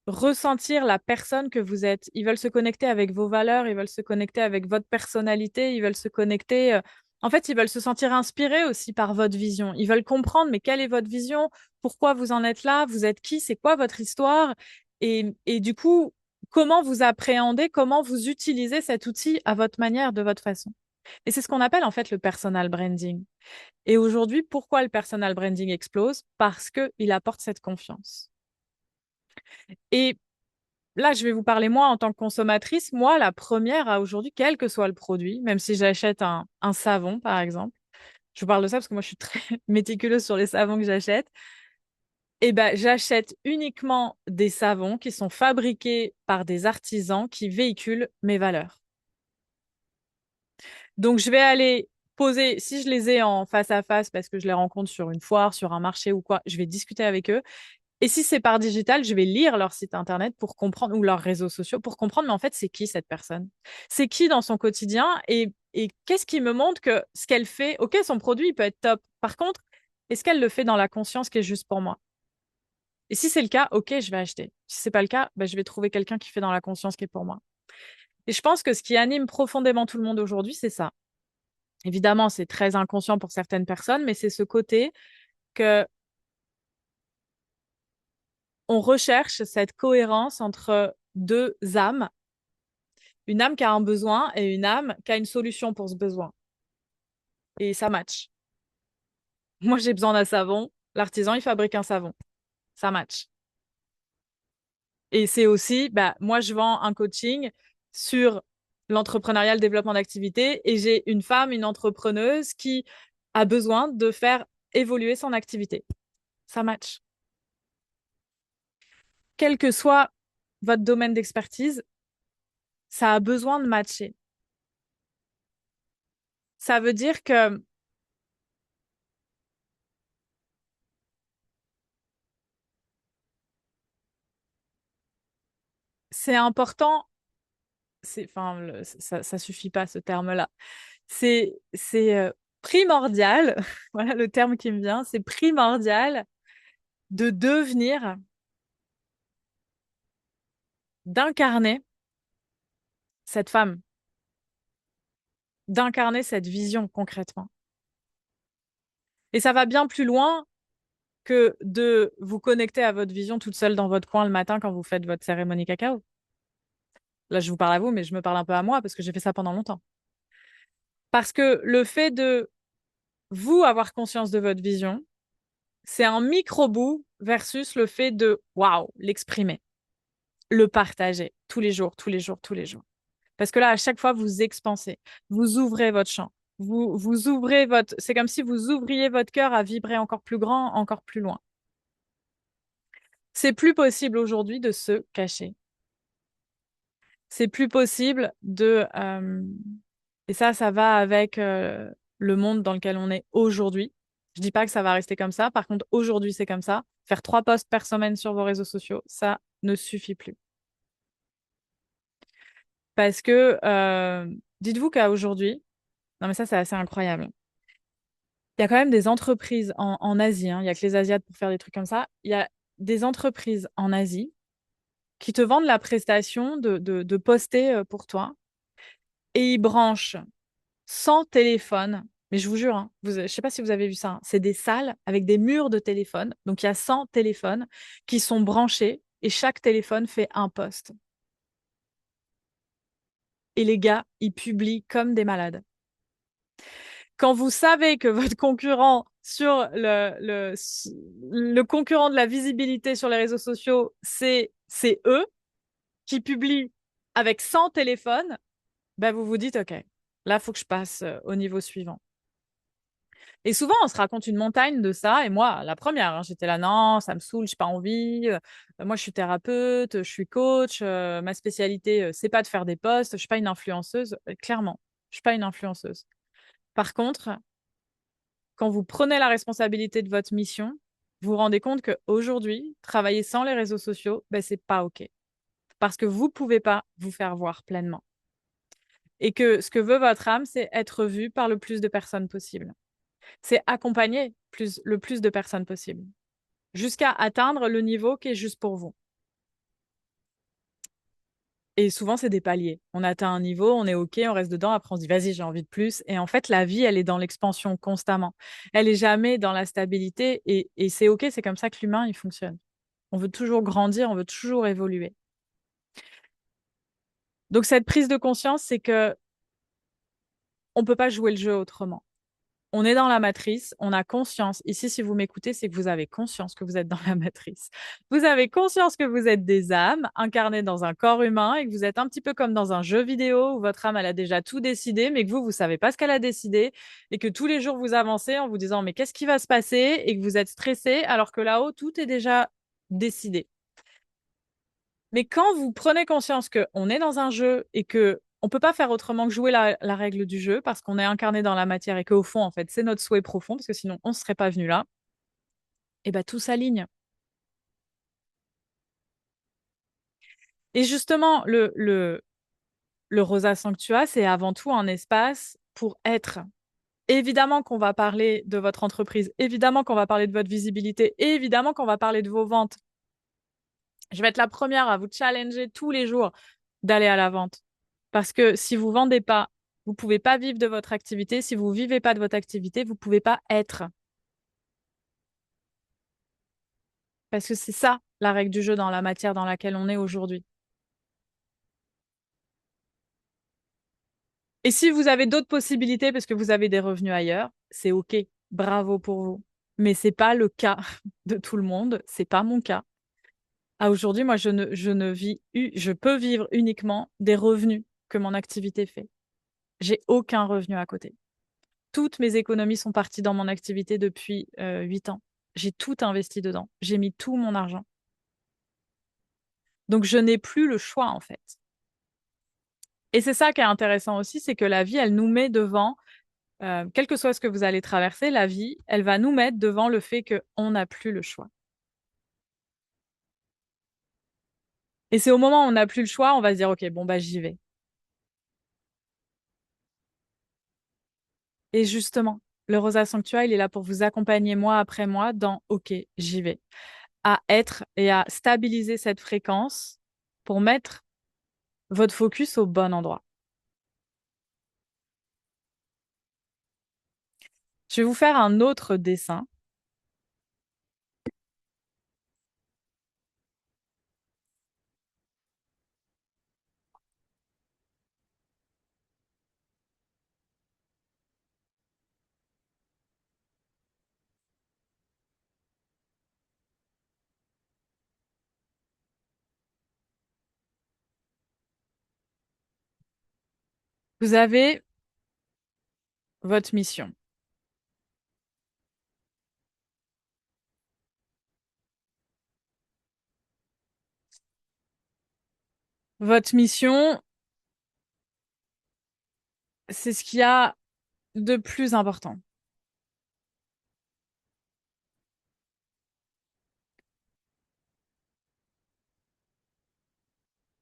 ressentir la personne que vous êtes. Ils veulent se connecter avec vos valeurs, ils veulent se connecter avec votre personnalité, ils veulent se connecter. En fait, ils veulent se sentir inspirés aussi par votre vision. Ils veulent comprendre, mais quelle est votre vision? Pourquoi vous en êtes là? Vous êtes qui? C'est quoi votre histoire? Et du coup, comment vous appréhendez, comment vous utilisez cet outil à votre manière, de votre façon. Et c'est ce qu'on appelle en fait le personal branding. Et aujourd'hui, pourquoi le personal branding explose? Parce qu'il apporte cette confiance. Et là, je vais vous parler moi en tant que consommatrice. Moi, la première à aujourd'hui, quel que soit le produit, même si j'achète un savon, par exemple, je vous parle de ça parce que moi, je suis très méticuleuse sur les savons que j'achète. Eh ben, j'achète uniquement des savons qui sont fabriqués par des artisans qui véhiculent mes valeurs. Donc, je vais aller poser, si je les ai en face à face parce que je les rencontre sur une foire, sur un marché ou quoi, je vais discuter avec eux. Et si c'est par digital, je vais lire leur site internet pour comprendre, ou leurs réseaux sociaux, pour comprendre, mais en fait, c'est qui cette personne? C'est qui dans son quotidien? Et qu'est-ce qui me montre que ce qu'elle fait, ok, son produit, il peut être top. Par contre, est-ce qu'elle le fait dans la conscience qui est juste pour moi? Et si c'est le cas, ok, je vais acheter. Si c'est pas le cas, bah, je vais trouver quelqu'un qui fait dans la conscience qui est pour moi. Et je pense que ce qui anime profondément tout le monde aujourd'hui, c'est ça. Évidemment, c'est très inconscient pour certaines personnes, mais c'est ce côté que on recherche cette cohérence entre deux âmes, une âme qui a un besoin et une âme qui a une solution pour ce besoin. Et ça match. Moi, j'ai besoin d'un savon. L'artisan, il fabrique un savon. Ça match. Et c'est aussi, bah, moi, je vends un coaching sur l'entrepreneuriat, le développement d'activité, et j'ai une femme, une entrepreneuse qui a besoin de faire évoluer son activité. Ça match. Quel que soit votre domaine d'expertise, ça a besoin de matcher. Ça veut dire que c'est important, enfin, ça suffit pas ce terme-là. C'est primordial, voilà le terme qui me vient, c'est primordial de devenir, d'incarner cette femme, d'incarner cette vision concrètement. Et ça va bien plus loin que de vous connecter à votre vision toute seule dans votre coin le matin quand vous faites votre cérémonie cacao. Là, je vous parle à vous, mais je me parle un peu à moi parce que j'ai fait ça pendant longtemps. Parce que le fait de vous avoir conscience de votre vision, c'est un micro-bout versus le fait de, waouh, l'exprimer, le partager tous les jours, tous les jours, tous les jours. Parce que là, à chaque fois, vous expansez, vous ouvrez votre champ, vous ouvrez votre, c'est comme si vous ouvriez votre cœur à vibrer encore plus grand, encore plus loin. C'est plus possible aujourd'hui de se cacher. C'est plus possible et ça va avec le monde dans lequel on est aujourd'hui. Je dis pas que ça va rester comme ça. Par contre, aujourd'hui, c'est comme ça. Faire 3 posts par semaine sur vos réseaux sociaux, ça ne suffit plus. Parce que dites-vous qu'à aujourd'hui, non mais ça, c'est assez incroyable. Il y a quand même des entreprises en Asie, hein, il y a que les Asiates pour faire des trucs comme ça. Il y a des entreprises en Asie qui te vendent la prestation de poster pour toi et ils branchent 100 téléphones. Mais je vous jure, hein, je ne sais pas si vous avez vu ça, hein, c'est des salles avec des murs de téléphones. Donc il y a 100 téléphones qui sont branchés et chaque téléphone fait un post. Et les gars, ils publient comme des malades. Quand vous savez que votre concurrent sur le concurrent de la visibilité sur les réseaux sociaux, c'est eux qui publient avec 100 téléphones, ben vous vous dites, OK, là, il faut que je passe au niveau suivant. Et souvent, on se raconte une montagne de ça. Et moi, la première, hein, j'étais là, non, ça me saoule, j'ai pas envie. Moi, je suis thérapeute, je suis coach. Ma spécialité, c'est pas de faire des posts. Je suis pas une influenceuse. Clairement, je suis pas une influenceuse. Par contre, quand vous prenez la responsabilité de votre mission, vous vous rendez compte qu'aujourd'hui, travailler sans les réseaux sociaux, ben, c'est pas OK. Parce que vous pouvez pas vous faire voir pleinement. Et que ce que veut votre âme, c'est être vu par le plus de personnes possible. C'est accompagner le plus de personnes possible, jusqu'à atteindre le niveau qui est juste pour vous. Et souvent, c'est des paliers. On atteint un niveau, on est OK, on reste dedans, après on se dit, vas-y, j'ai envie de plus. Et en fait, la vie, elle est dans l'expansion constamment. Elle est jamais dans la stabilité et c'est OK, c'est comme ça que l'humain, il fonctionne. On veut toujours grandir, on veut toujours évoluer. Donc, cette prise de conscience, c'est que on peut pas jouer le jeu autrement. On est dans la matrice, on a conscience. Ici, si vous m'écoutez, c'est que vous avez conscience que vous êtes dans la matrice. Vous avez conscience que vous êtes des âmes incarnées dans un corps humain et que vous êtes un petit peu comme dans un jeu vidéo où votre âme, elle a déjà tout décidé, mais que vous savez pas ce qu'elle a décidé et que tous les jours vous avancez en vous disant, mais qu'est-ce qui va se passer? Et que vous êtes stressé alors que là-haut, tout est déjà décidé. Mais quand vous prenez conscience qu'on est dans un jeu et que on peut pas faire autrement que jouer la règle du jeu parce qu'on est incarné dans la matière et qu'au fond, en fait, c'est notre souhait profond parce que sinon on ne serait pas venu là, et ben tout s'aligne. Et justement, le Rosa Sanctua, c'est avant tout un espace pour être. Évidemment qu'on va parler de votre entreprise, évidemment qu'on va parler de votre visibilité, et évidemment qu'on va parler de vos ventes. Je vais être la première à vous challenger tous les jours d'aller à la vente. Parce que si vous vendez pas, vous pouvez pas vivre de votre activité. Si vous vivez pas de votre activité, vous pouvez pas être. Parce que c'est ça, la règle du jeu dans la matière dans laquelle on est aujourd'hui. Et si vous avez d'autres possibilités parce que vous avez des revenus ailleurs, c'est OK. Bravo pour vous. Mais c'est pas le cas de tout le monde. C'est pas mon cas. À aujourd'hui, moi, je peux vivre uniquement des revenus que mon activité fait. J'ai aucun revenu à côté. Toutes mes économies sont parties dans mon activité depuis 8 ans. J'ai tout investi dedans. J'ai mis tout mon argent. Donc, je n'ai plus le choix, en fait. Et c'est ça qui est intéressant aussi, c'est que la vie, elle nous met devant, quel que soit ce que vous allez traverser, la vie, elle va nous mettre devant le fait qu'on n'a plus le choix. Et c'est au moment où on n'a plus le choix, on va se dire, OK, bon, bah, j'y vais. Et justement, le Rosa Sanctuary, il est là pour vous accompagner mois après mois dans OK, j'y vais. À être et à stabiliser cette fréquence pour mettre votre focus au bon endroit. Je vais vous faire un autre dessin. Vous avez votre mission. Votre mission, c'est ce qu'il y a de plus important.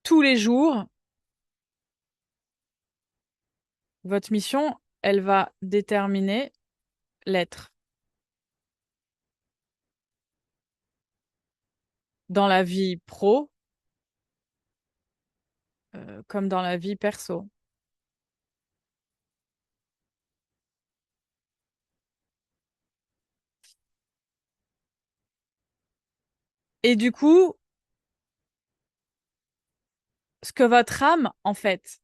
Tous les jours, votre mission, elle va déterminer l'être. Dans la vie pro, comme dans la vie perso. Et du coup, ce que votre âme, en fait,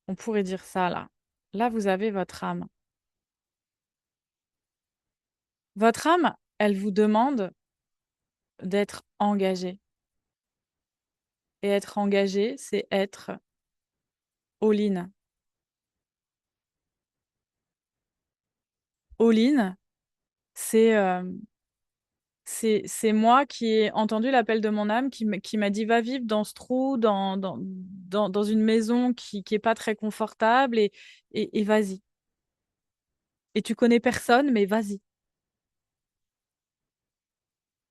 on pourrait dire ça là. Là, vous avez votre âme. Votre âme, elle vous demande d'être engagé. Et être engagé, c'est être all-in. All-in, c'est c'est moi qui ai entendu l'appel de mon âme qui m'a dit va vivre dans ce trou, dans une maison qui est pas très confortable et vas-y. Et tu connais personne, mais vas-y.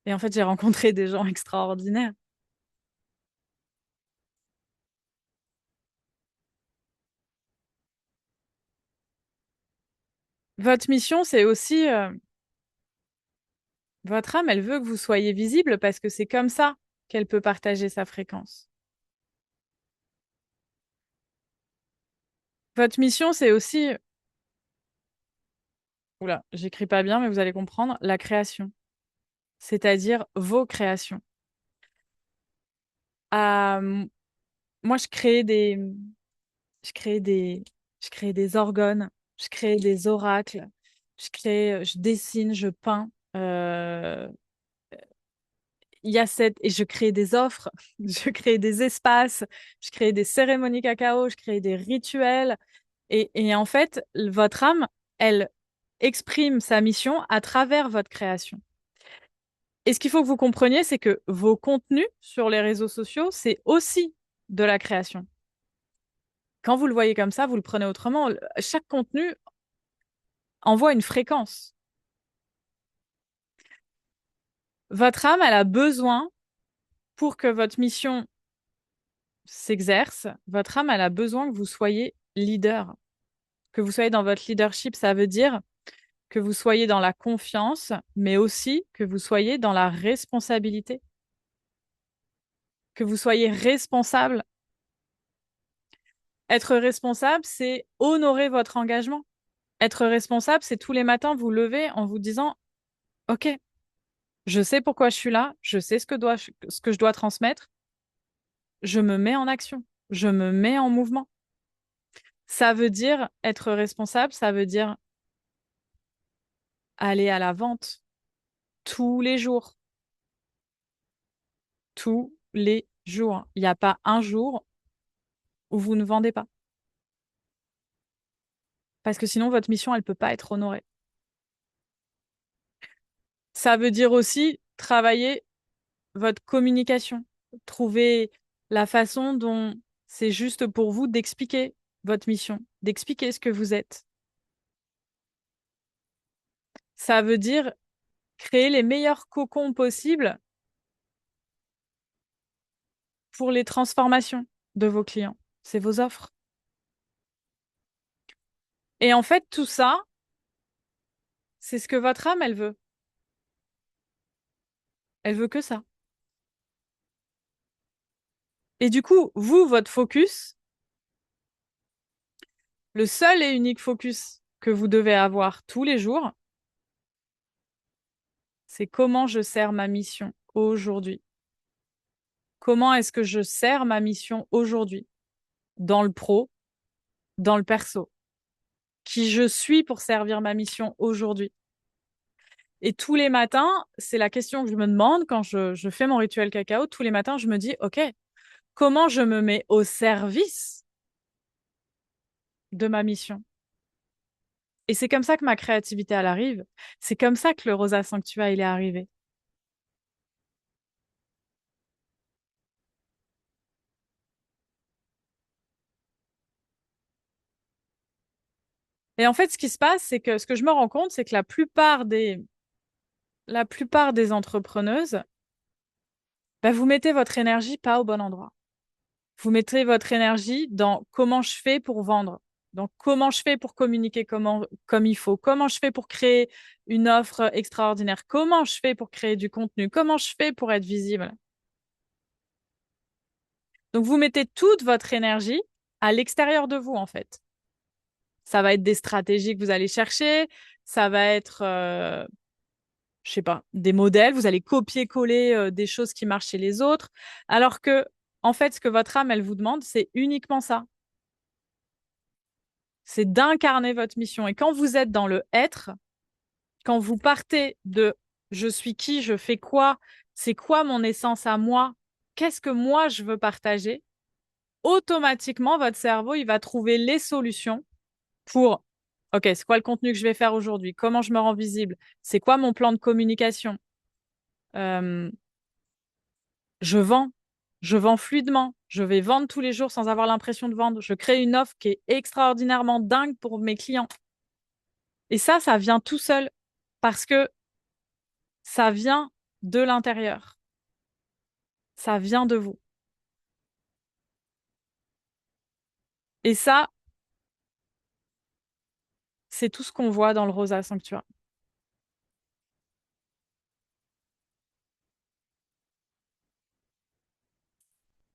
Et en fait, j'ai rencontré des gens extraordinaires. Votre mission, c'est aussi votre âme, elle veut que vous soyez visible parce que c'est comme ça qu'elle peut partager sa fréquence. Votre mission, c'est aussi, oula, j'écris pas bien, mais vous allez comprendre, la création, c'est-à-dire vos créations. Euh, moi, je crée des je crée des orgones, je crée des oracles, je dessine, je peins. Il y a cette et je crée des offres, je crée des espaces, je crée des cérémonies cacao, je crée des rituels. Et en fait, votre âme, elle exprime sa mission à travers votre création. Et ce qu'il faut que vous compreniez, c'est que vos contenus sur les réseaux sociaux, c'est aussi de la création. Quand vous le voyez comme ça, vous le prenez autrement. Chaque contenu envoie une fréquence. Votre âme, elle a besoin, pour que votre mission s'exerce, votre âme, elle a besoin que vous soyez leader, que vous soyez dans votre leadership. Ça veut dire que vous soyez dans la confiance, mais aussi que vous soyez dans la responsabilité, que vous soyez responsable. Être responsable, c'est honorer votre engagement. Être responsable, c'est tous les matins vous lever en vous disant, OK, je sais pourquoi je suis là, je sais ce que je dois transmettre, je me mets en action, je me mets en mouvement. Ça veut dire être responsable, ça veut dire aller à la vente tous les jours, tous les jours. Il n'y a pas un jour où vous ne vendez pas. Parce que sinon, votre mission, elle ne peut pas être honorée. Ça veut dire aussi travailler votre communication, trouver la façon dont c'est juste pour vous d'expliquer votre mission, d'expliquer ce que vous êtes. Ça veut dire créer les meilleurs cocons possibles pour les transformations de vos clients. C'est vos offres. Et en fait, tout ça, c'est ce que votre âme, elle veut. Elle veut que ça. Et du coup, vous, votre focus, le seul et unique focus que vous devez avoir tous les jours, c'est comment je sers ma mission aujourd'hui. Comment est-ce que je sers ma mission aujourd'hui, dans le pro, dans le perso? Qui je suis pour servir ma mission aujourd'hui? Et tous les matins, c'est la question que je me demande quand je fais mon rituel cacao. Tous les matins, je me dis, OK, comment je me mets au service de ma mission? Et c'est comme ça que ma créativité, elle arrive. C'est comme ça que le Rosa Sanctua, il est arrivé. Et en fait, ce qui se passe, c'est que ce que je me rends compte, c'est que la plupart des entrepreneuses, bah, vous mettez votre énergie pas au bon endroit. Vous mettez votre énergie dans comment je fais pour vendre, donc comment je fais pour communiquer comme il faut, comment je fais pour créer une offre extraordinaire, comment je fais pour créer du contenu, comment je fais pour être visible. Donc vous mettez toute votre énergie à l'extérieur de vous, en fait. Ça va être des stratégies que vous allez chercher, ça va être, je sais pas, des modèles, vous allez copier-coller des choses qui marchent chez les autres, alors que, en fait, ce que votre âme, elle vous demande, c'est uniquement ça. C'est d'incarner votre mission. Et quand vous êtes dans le être, quand vous partez de je suis qui, je fais quoi, c'est quoi mon essence à moi, qu'est-ce que moi je veux partager, automatiquement, votre cerveau, il va trouver les solutions pour, OK, c'est quoi le contenu que je vais faire aujourd'hui? Comment je me rends visible? C'est quoi mon plan de communication? Euh, je vends. Je vends fluidement. Je vais vendre tous les jours sans avoir l'impression de vendre. Je crée une offre qui est extraordinairement dingue pour mes clients. Et ça vient tout seul parce que ça vient de l'intérieur. Ça vient de vous. Et ça, c'est tout ce qu'on voit dans le Rosa Sanctuary.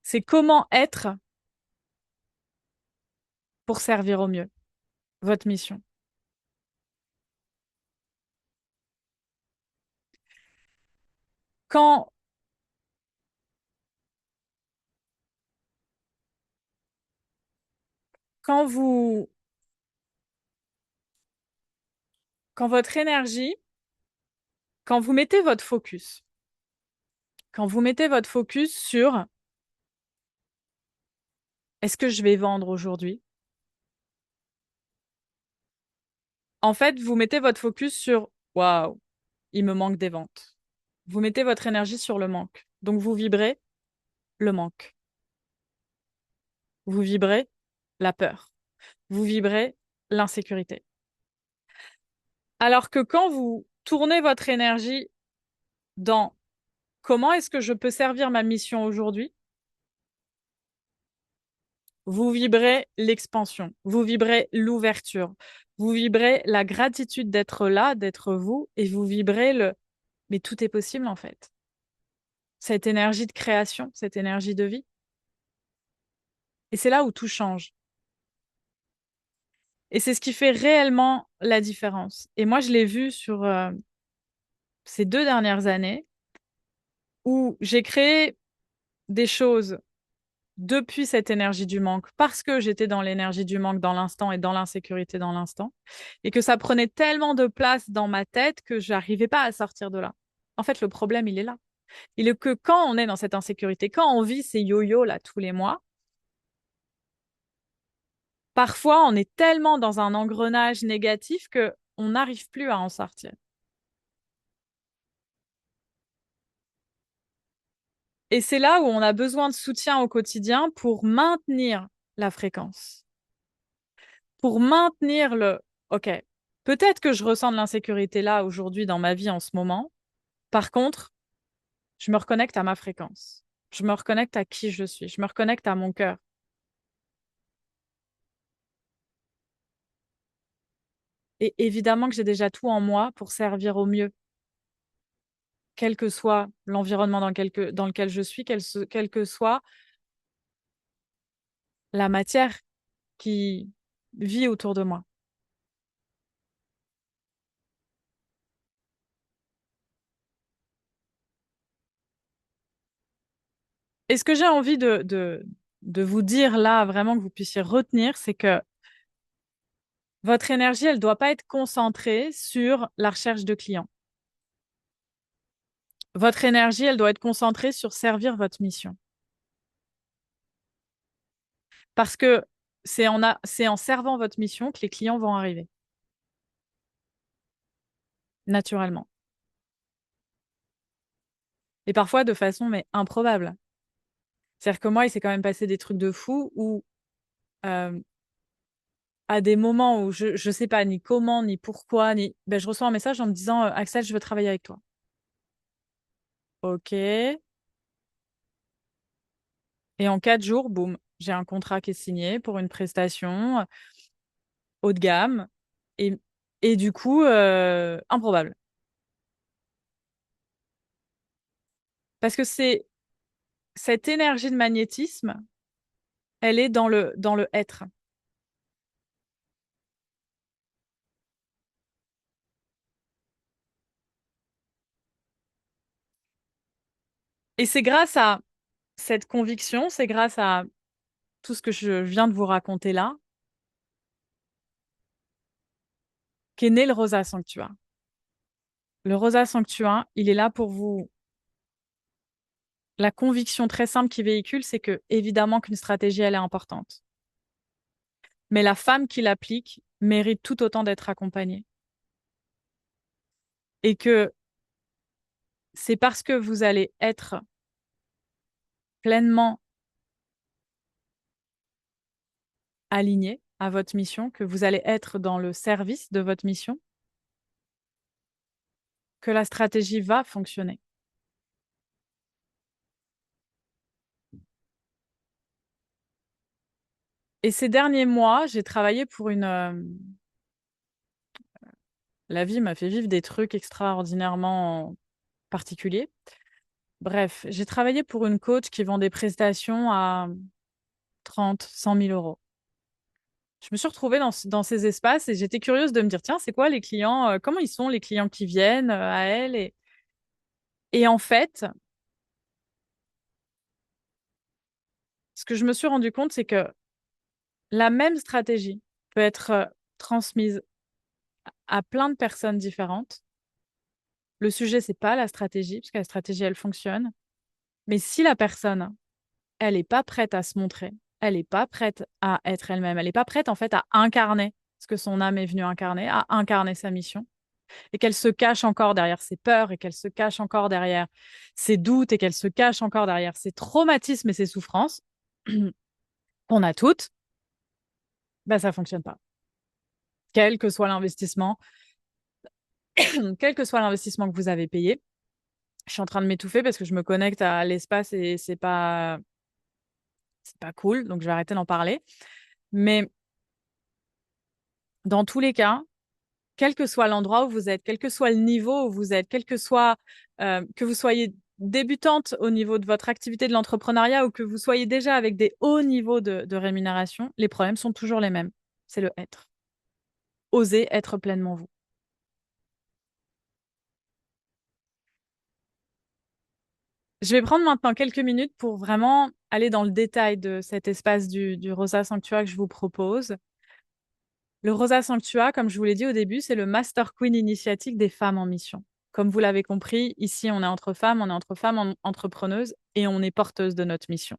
C'est comment être pour servir au mieux votre mission. Quand, quand vous Quand votre énergie, quand vous mettez votre focus, quand vous mettez votre focus sur est-ce que je vais vendre aujourd'hui? En fait, vous mettez votre focus sur waouh, il me manque des ventes. Vous mettez votre énergie sur le manque. Donc vous vibrez le manque. Vous vibrez la peur. Vous vibrez l'insécurité. Alors que quand vous tournez votre énergie dans comment est-ce que je peux servir ma mission aujourd'hui, vous vibrez l'expansion, vous vibrez l'ouverture, vous vibrez la gratitude d'être là, d'être vous, et vous vibrez le mais tout est possible en fait. Cette énergie de création, cette énergie de vie. Et c'est là où tout change. Et c'est ce qui fait réellement la différence. Et moi, je l'ai vu sur ces 2 dernières années où j'ai créé des choses depuis cette énergie du manque, parce que j'étais dans l'énergie du manque dans l'instant et dans l'insécurité dans l'instant, et que ça prenait tellement de place dans ma tête que j'arrivais pas à sortir de là. En fait, le problème, il est là. Il est que quand on est dans cette insécurité, quand on vit ces yo-yo là tous les mois, parfois on est tellement dans un engrenage négatif que on n'arrive plus à en sortir. Et c'est là où on a besoin de soutien au quotidien pour maintenir la fréquence, pour maintenir le OK, peut-être que je ressens de l'insécurité là aujourd'hui dans ma vie en ce moment. Par contre, je me reconnecte à ma fréquence. Je me reconnecte à qui je suis. Je me reconnecte à mon cœur. Et évidemment que j'ai déjà tout en moi pour servir au mieux, quel que soit l'environnement dans lequel je suis, quelle que soit la matière qui vit autour de moi. Et ce que j'ai envie de vous dire là, vraiment que vous puissiez retenir, c'est que votre énergie, elle ne doit pas être concentrée sur la recherche de clients. Votre énergie, elle doit être concentrée sur servir votre mission. Parce que c'est en servant votre mission que les clients vont arriver, naturellement. Et parfois de façon mais improbable. C'est-à-dire que moi, il s'est quand même passé des trucs de fou où, euh, à des moments où je ne sais pas ni comment, ni pourquoi, ben, je reçois un message en me disant Axel, je veux travailler avec toi. Ok. Et en 4 jours, boum, j'ai un contrat qui est signé pour une prestation haut de gamme et, et du coup, improbable. Parce que c'est cette énergie de magnétisme, elle est dans le être. Et c'est grâce à cette conviction, c'est grâce à tout ce que je viens de vous raconter là, qu'est né le Rosa Sanctua. Le Rosa Sanctua, il est là pour vous. La conviction très simple qu'il véhicule, c'est que, évidemment, qu'une stratégie, elle est importante. Mais la femme qui l'applique mérite tout autant d'être accompagnée. Et que c'est parce que vous allez être pleinement aligné à votre mission, que vous allez être dans le service de votre mission, que la stratégie va fonctionner. Et ces derniers mois, j'ai travaillé pour une... la vie m'a fait vivre des trucs extraordinairement particuliers. Bref, j'ai travaillé pour une coach qui vend des prestations à 30, 100 000 euros. Je me suis retrouvée dans ces espaces et j'étais curieuse de me dire, tiens, c'est quoi les clients, comment ils sont les clients qui viennent à elle et en fait, ce que je me suis rendu compte, c'est que la même stratégie peut être transmise à plein de personnes différentes. Le sujet, c'est pas la stratégie, parce que la stratégie, elle fonctionne. Mais si la personne, elle n'est pas prête à se montrer, elle n'est pas prête à être elle-même, elle n'est pas prête en fait à incarner ce que son âme est venue incarner, à incarner sa mission, et qu'elle se cache encore derrière ses peurs, et qu'elle se cache encore derrière ses doutes, et qu'elle se cache encore derrière ses traumatismes et ses souffrances, qu'on a toutes, ben ça fonctionne pas. Quel que soit l'investissement, quel que soit l'investissement que vous avez payé. Je suis en train de m'étouffer parce que je me connecte à l'espace et c'est pas cool, donc je vais arrêter d'en parler. Mais dans tous les cas, quel que soit l'endroit où vous êtes, quel que soit le niveau où vous êtes, quel que soit que vous soyez débutante au niveau de votre activité de l'entrepreneuriat ou que vous soyez déjà avec des hauts niveaux de rémunération, les problèmes sont toujours les mêmes. C'est le être. Osez être pleinement vous. Je vais prendre maintenant quelques minutes pour vraiment aller dans le détail de cet espace du Rosa Sanctua que je vous propose. Le Rosa Sanctua, comme je vous l'ai dit au début, c'est le Master Queen initiatique des femmes en mission. Comme vous l'avez compris, ici, on est entre femmes entrepreneuses et on est porteuses de notre mission.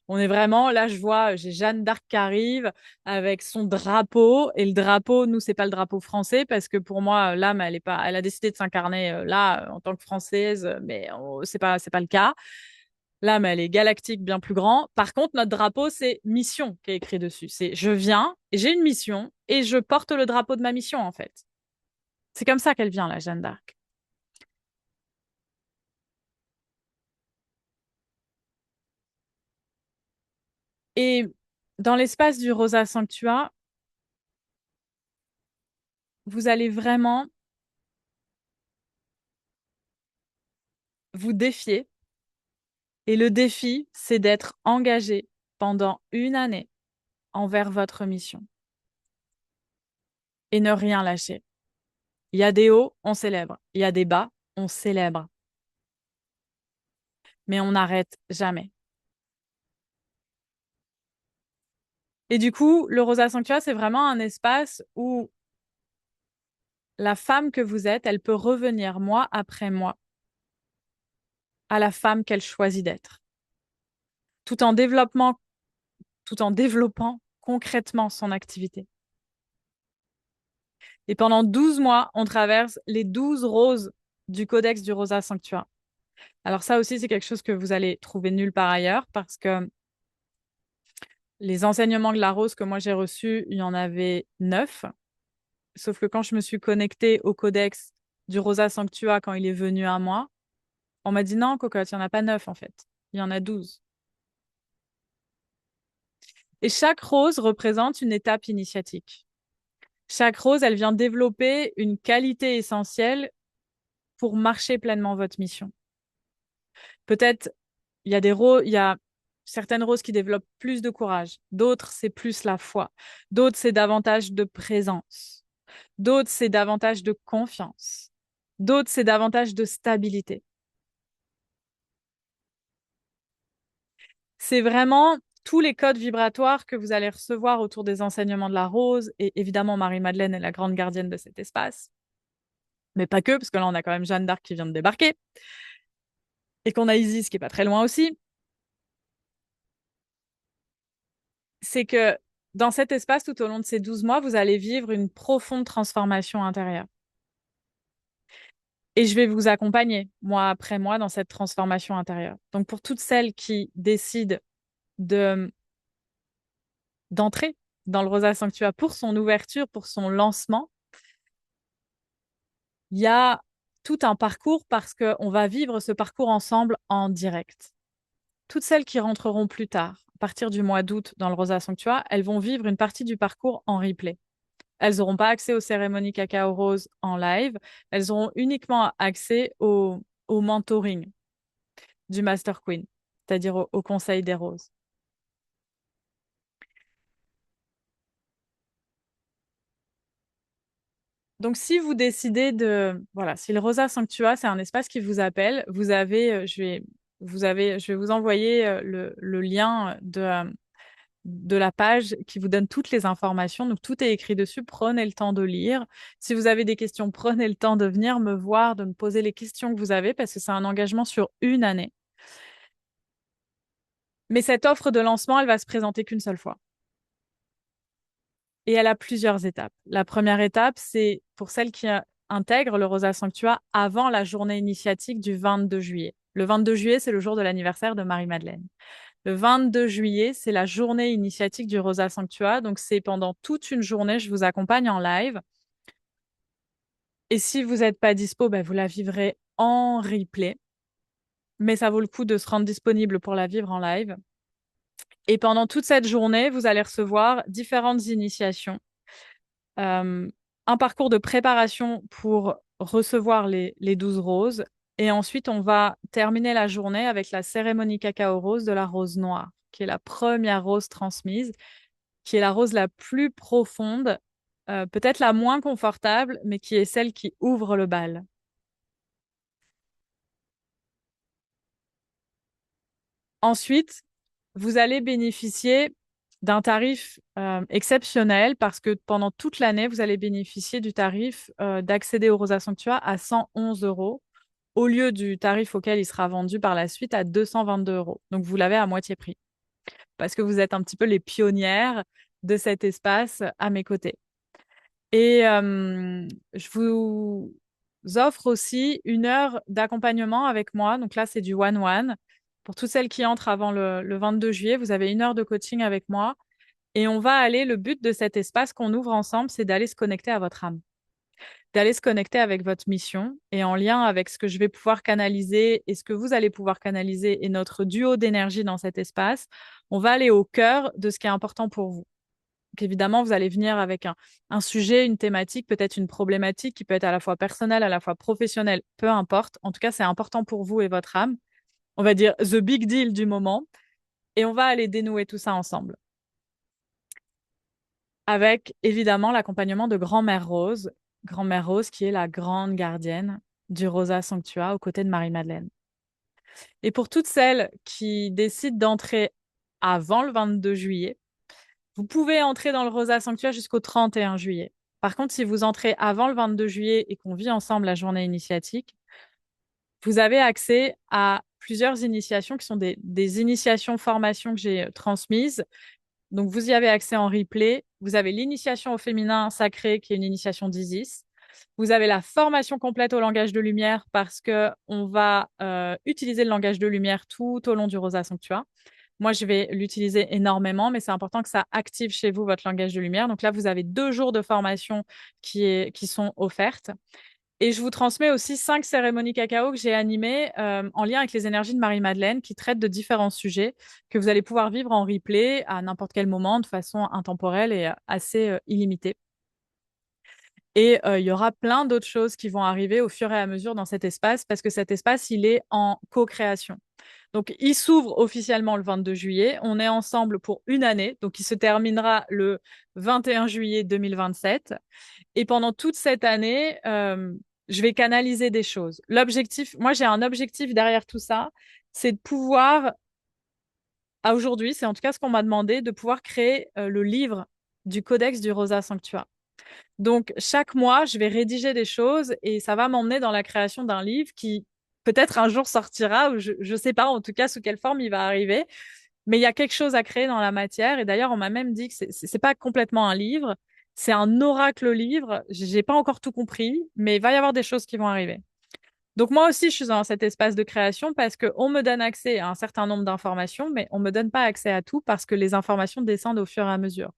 On est vraiment, là, je vois, j'ai Jeanne d'Arc qui arrive avec son drapeau. Et le drapeau, nous, c'est pas le drapeau français parce que pour moi, l'âme, elle est pas, elle a décidé de s'incarner là en tant que française, mais c'est pas le cas. L'âme, elle est galactique, bien plus grand. Par contre, notre drapeau, c'est mission qui est écrit dessus. C'est je viens, j'ai une mission et je porte le drapeau de ma mission, en fait. C'est comme ça qu'elle vient, la Jeanne d'Arc. Et dans l'espace du Rosa Sanctua, vous allez vraiment vous défier. Et le défi, c'est d'être engagé pendant une année envers votre mission et ne rien lâcher. Il y a des hauts, on célèbre. Il y a des bas, on célèbre. Mais on n'arrête jamais. Et du coup, le Rosa Sanctua, c'est vraiment un espace où la femme que vous êtes, elle peut revenir mois après mois à la femme qu'elle choisit d'être, tout en développant, tout en développant concrètement son activité. Et pendant 12 mois, on traverse les 12 roses du Codex du Rosa Sanctua. Alors ça aussi, c'est quelque chose que vous allez trouver nulle part ailleurs parce que les enseignements de la rose que moi j'ai reçus, il y en avait 9. Sauf que quand je me suis connectée au Codex du Rosa Sanctua quand il est venu à moi, on m'a dit non, cocotte, il n'y en a pas 9 en fait. Il y en a 12. Et chaque rose représente une étape initiatique. Chaque rose, elle vient développer une qualité essentielle pour marcher pleinement votre mission. Peut-être il y a certaines roses qui développent plus de courage, d'autres c'est plus la foi, d'autres c'est davantage de présence, d'autres c'est davantage de confiance, d'autres c'est davantage de stabilité. C'est vraiment tous les codes vibratoires que vous allez recevoir autour des enseignements de la rose, et évidemment Marie-Madeleine est la grande gardienne de cet espace, mais pas que, parce que là on a quand même Jeanne d'Arc qui vient de débarquer, et qu'on a Isis qui est pas très loin aussi. C'est que dans cet espace, tout au long de ces 12 mois, vous allez vivre une profonde transformation intérieure. Et je vais vous accompagner, mois après mois, dans cette transformation intérieure. Donc, pour toutes celles qui décident de d'entrer dans le Rosa Sanctua pour son ouverture, pour son lancement, il y a tout un parcours parce qu'on va vivre ce parcours ensemble en direct. Toutes celles qui rentreront plus tard, à partir du mois d'août dans le Rosa Sanctua, elles vont vivre une partie du parcours en replay. Elles n'auront pas accès aux cérémonies cacao rose en live. Elles auront uniquement accès au mentoring du Master Queen, c'est-à-dire au conseil des roses. Donc, si vous décidez de, voilà, si le Rosa Sanctua, c'est un espace qui vous appelle, vous avez, je vais vous envoyer le lien de la page qui vous donne toutes les informations. Donc, tout est écrit dessus. Prenez le temps de lire. Si vous avez des questions, prenez le temps de venir me voir, de me poser les questions que vous avez parce que c'est un engagement sur une année. Mais cette offre de lancement, elle va se présenter qu'une seule fois. Et elle a plusieurs étapes. La première étape, c'est pour celles qui intègrent le Rosa Sanctua avant la journée initiatique du 22 juillet. Le 22 juillet, c'est le jour de l'anniversaire de Marie-Madeleine. Le 22 juillet, c'est la journée initiatique du Rosa Sanctua. Donc, c'est pendant toute une journée, je vous accompagne en live. Et si vous n'êtes pas dispo, ben, vous la vivrez en replay. Mais ça vaut le coup de se rendre disponible pour la vivre en live. Et pendant toute cette journée, vous allez recevoir différentes initiations, euh, un parcours de préparation pour recevoir les 12 roses. Et ensuite, on va terminer la journée avec la cérémonie cacao rose de la rose noire, qui est la première rose transmise, qui est la rose la plus profonde, peut-être la moins confortable, mais qui est celle qui ouvre le bal. Ensuite, vous allez bénéficier d'un tarif exceptionnel parce que pendant toute l'année, vous allez bénéficier du tarif d'accéder au Rosa Sanctua à 111 euros au lieu du tarif auquel il sera vendu par la suite à 222 euros. Donc, vous l'avez à moitié prix parce que vous êtes un petit peu les pionnières de cet espace à mes côtés. Et je vous offre aussi une heure d'accompagnement avec moi. Donc là, c'est du one-one. Pour toutes celles qui entrent avant le 22 juillet, vous avez une heure de coaching avec moi. Et on va aller, le but de cet espace qu'on ouvre ensemble, c'est d'aller se connecter à votre âme, d'aller se connecter avec votre mission et en lien avec ce que je vais pouvoir canaliser et ce que vous allez pouvoir canaliser et notre duo d'énergie dans cet espace. On va aller au cœur de ce qui est important pour vous. Donc évidemment, vous allez venir avec un sujet, une thématique, peut-être une problématique qui peut être à la fois personnelle, à la fois professionnelle, peu importe. En tout cas, c'est important pour vous et votre âme. On va dire the big deal du moment. Et on va aller dénouer tout ça ensemble. Avec évidemment l'accompagnement de Grand-Mère Rose. Grand-Mère Rose qui est la grande gardienne du Rosa Sanctua aux côtés de Marie-Madeleine. Et pour toutes celles qui décident d'entrer avant le 22 juillet, vous pouvez entrer dans le Rosa Sanctuaire jusqu'au 31 juillet. Par contre, si vous entrez avant le 22 juillet et qu'on vit ensemble la journée initiatique, vous avez accès à plusieurs initiations qui sont des initiations formations que j'ai transmises. Donc, vous y avez accès en replay. Vous avez l'initiation au féminin sacré, qui est une initiation d'Isis. Vous avez la formation complète au langage de lumière parce que on va utiliser le langage de lumière tout au long du Rosa Sanctua. Moi, je vais l'utiliser énormément, mais c'est important que ça active chez vous votre langage de lumière. Donc là, vous avez 2 jours de formation qui sont offertes. Et je vous transmets aussi 5 cérémonies cacao que j'ai animées en lien avec les énergies de Marie-Madeleine qui traitent de différents sujets que vous allez pouvoir vivre en replay à n'importe quel moment de façon intemporelle et assez illimitée. Et il y aura plein d'autres choses qui vont arriver au fur et à mesure dans cet espace parce que cet espace, il est en co-création. Donc, il s'ouvre officiellement le 22 juillet. On est ensemble pour une année. Donc, il se terminera le 21 juillet 2027. Et pendant toute cette année, je vais canaliser des choses. L'objectif, moi, j'ai un objectif derrière tout ça, c'est de pouvoir, à aujourd'hui, c'est en tout cas ce qu'on m'a demandé, de pouvoir créer le livre du Codex du Rosa Sanctua. Donc, chaque mois, je vais rédiger des choses et ça va m'emmener dans la création d'un livre qui peut-être un jour sortira ou je ne sais pas en tout cas sous quelle forme il va arriver. Mais il y a quelque chose à créer dans la matière. Et d'ailleurs, on m'a même dit que c'est pas complètement un livre, c'est un oracle livre. J'ai pas encore tout compris, mais il va y avoir des choses qui vont arriver. Donc moi aussi, je suis dans cet espace de création parce qu'on me donne accès à un certain nombre d'informations, mais on me donne pas accès à tout parce que les informations descendent au fur et à mesure.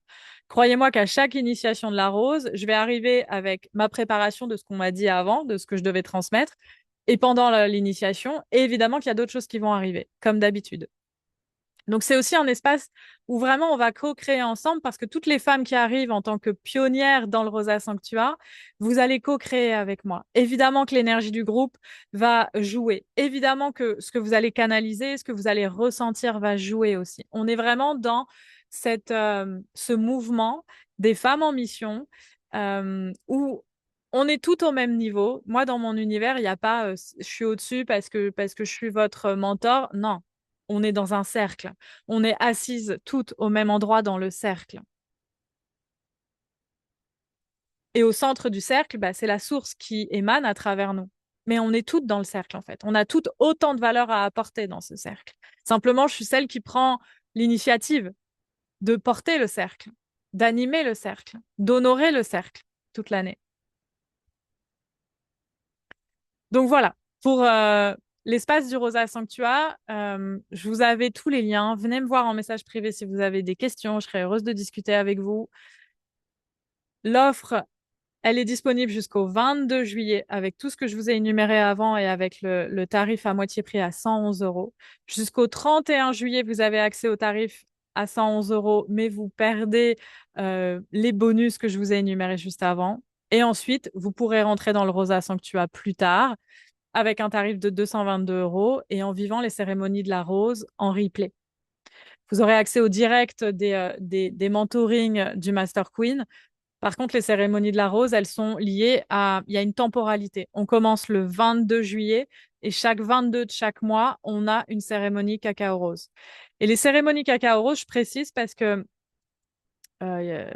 Croyez-moi qu'à chaque initiation de la rose, je vais arriver avec ma préparation de ce qu'on m'a dit avant, de ce que je devais transmettre, et pendant l'initiation, et évidemment qu'il y a d'autres choses qui vont arriver, comme d'habitude. Donc, c'est aussi un espace où vraiment on va co-créer ensemble parce que toutes les femmes qui arrivent en tant que pionnières dans le Rosa Sanctua, vous allez co-créer avec moi. Évidemment que l'énergie du groupe va jouer. Évidemment que ce que vous allez canaliser, ce que vous allez ressentir va jouer aussi. On est vraiment dans ce mouvement des femmes en mission où on est toutes au même niveau. Moi, dans mon univers, il n'y a pas je suis au-dessus parce que je suis votre mentor. Non, on est dans un cercle. On est assises toutes au même endroit dans le cercle. Et au centre du cercle, bah, c'est la source qui émane à travers nous. Mais on est toutes dans le cercle, en fait. On a toutes autant de valeur à apporter dans ce cercle. Simplement, je suis celle qui prend l'initiative de porter le cercle, d'animer le cercle, d'honorer le cercle toute l'année. Donc voilà, pour l'espace du Rosa Sanctua, je vous avais tous les liens. Venez me voir en message privé si vous avez des questions. Je serais heureuse de discuter avec vous. L'offre, elle est disponible jusqu'au 22 juillet avec tout ce que je vous ai énuméré avant et avec le tarif à moitié prix à 111 euros. Jusqu'au 31 juillet, vous avez accès au tarif à 111 euros, mais vous perdez les bonus que je vous ai énumérés juste avant. Et ensuite, vous pourrez rentrer dans le Rosa Sanctua plus tard avec un tarif de 222 euros et en vivant les cérémonies de la rose en replay. Vous aurez accès au direct des mentorings du Master Queen. Par contre, les cérémonies de la rose, elles sont liées à... Il y a une temporalité. On commence le 22 juillet et chaque 22 de chaque mois, on a une cérémonie cacao rose. Et les cérémonies cacao rose, je précise parce que euh,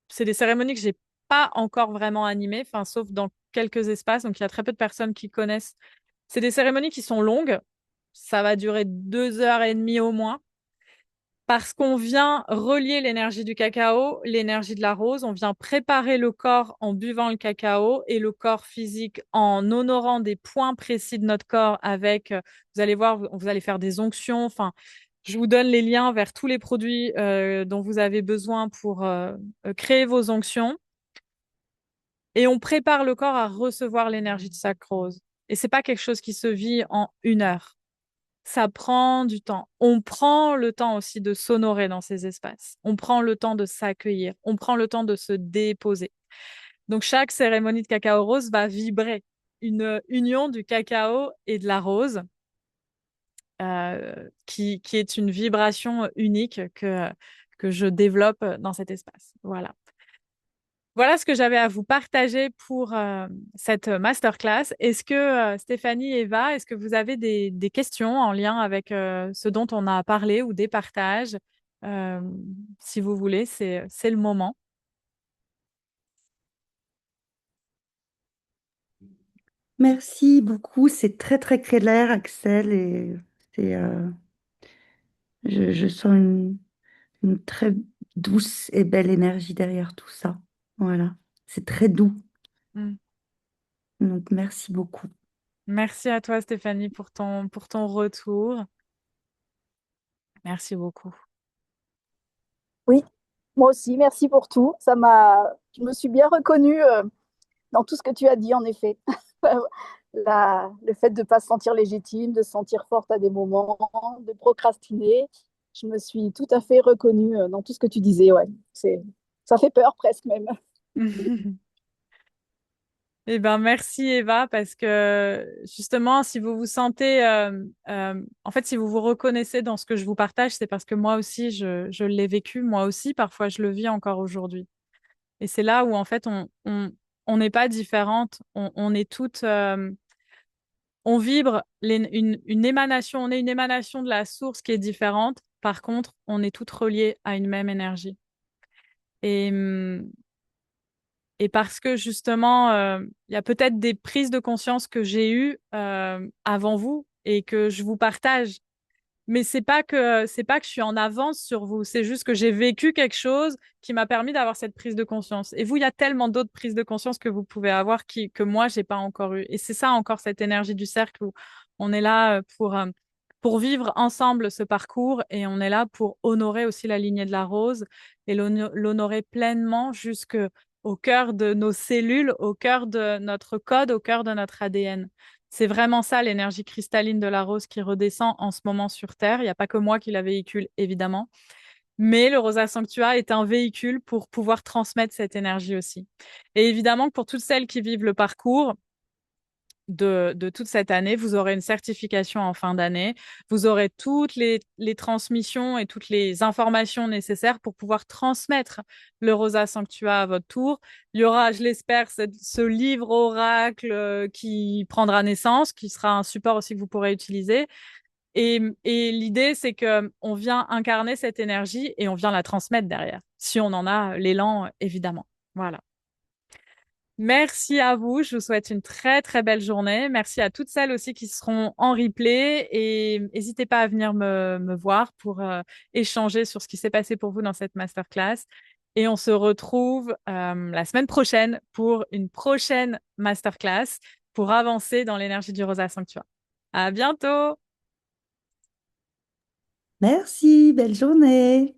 c'est des cérémonies que j'ai pas encore vraiment animées, enfin, sauf dans quelques espaces. Donc, il y a très peu de personnes qui connaissent. C'est des cérémonies qui sont longues. Ça va durer 2 heures et demie au moins. Parce qu'on vient relier l'énergie du cacao, l'énergie de la rose, on vient préparer le corps en buvant le cacao et le corps physique en honorant des points précis de notre corps avec, vous allez voir, vous allez faire des onctions. Enfin, je vous donne les liens vers tous les produits dont vous avez besoin pour créer vos onctions. Et on prépare le corps à recevoir l'énergie de chaque rose. Et c'est pas quelque chose qui se vit en 1 heure. Ça prend du temps. On prend le temps aussi de s'honorer dans ces espaces. On prend le temps de s'accueillir. On prend le temps de se déposer. Donc, chaque cérémonie de cacao rose va vibrer une union du cacao et de la rose, qui est une vibration unique que je développe dans cet espace. Voilà. Voilà ce que j'avais à vous partager pour cette masterclass. Est-ce que Stéphanie, Eva, est-ce que vous avez des questions en lien avec ce dont on a parlé ou des partages? Euh, Si vous voulez, c'est le moment. Merci beaucoup, c'est très très clair, Axel, et c'est, je sens une très douce et belle énergie derrière tout ça. Voilà, c'est très doux, Mm. donc merci beaucoup. Merci à toi, Stéphanie, pour ton retour. Merci beaucoup. Oui, moi aussi, merci pour tout. Je me suis bien reconnue dans tout ce que tu as dit, en effet. Le fait de ne pas se sentir légitime, de se sentir forte à des moments, de procrastiner, je me suis tout à fait reconnue dans tout ce que tu disais. Ouais, ça fait peur presque même. Eh ben, merci Eva, parce que justement, si vous vous sentez, en fait, si vous vous reconnaissez dans ce que je vous partage, c'est parce que moi aussi, je l'ai vécu, moi aussi, parfois je le vis encore aujourd'hui. Et c'est là où, en fait, on n'est pas différentes, on est toutes, on vibre une émanation, on est une émanation de la source qui est différente. Par contre, on est toutes reliées à une même énergie. Et, et parce que justement, il y a peut-être des prises de conscience que j'ai eues avant vous et que je vous partage. Mais c'est pas que je suis en avance sur vous, c'est juste que j'ai vécu quelque chose qui m'a permis d'avoir cette prise de conscience. Et vous, il y a tellement d'autres prises de conscience que vous pouvez avoir que moi, j'ai pas encore eu. Et c'est ça encore cette énergie du cercle où on est là pour vivre ensemble ce parcours et on est là pour honorer aussi la lignée de la rose et l'honorer pleinement jusque au cœur de nos cellules, au cœur de notre code, au cœur de notre ADN. C'est vraiment ça l'énergie cristalline de la rose qui redescend en ce moment sur Terre. Il n'y a pas que moi qui la véhicule, évidemment. Mais le Rosa Sanctua est un véhicule pour pouvoir transmettre cette énergie aussi. Et évidemment que pour toutes celles qui vivent le parcours, de toute cette année. Vous aurez une certification en fin d'année. Vous aurez toutes les transmissions et toutes les informations nécessaires pour pouvoir transmettre le Rosa Sanctua à votre tour. Il y aura, je l'espère, ce livre oracle qui prendra naissance, qui sera un support aussi que vous pourrez utiliser. Et l'idée, c'est que on vient incarner cette énergie et on vient la transmettre derrière, si on en a l'élan, évidemment. Voilà. Merci à vous. Je vous souhaite une très, très belle journée. Merci à toutes celles aussi qui seront en replay et n'hésitez pas à venir me voir pour échanger sur ce qui s'est passé pour vous dans cette masterclass. Et on se retrouve la semaine prochaine pour une prochaine masterclass pour avancer dans l'énergie du Rosa Sanctuary. À bientôt! Merci, belle journée.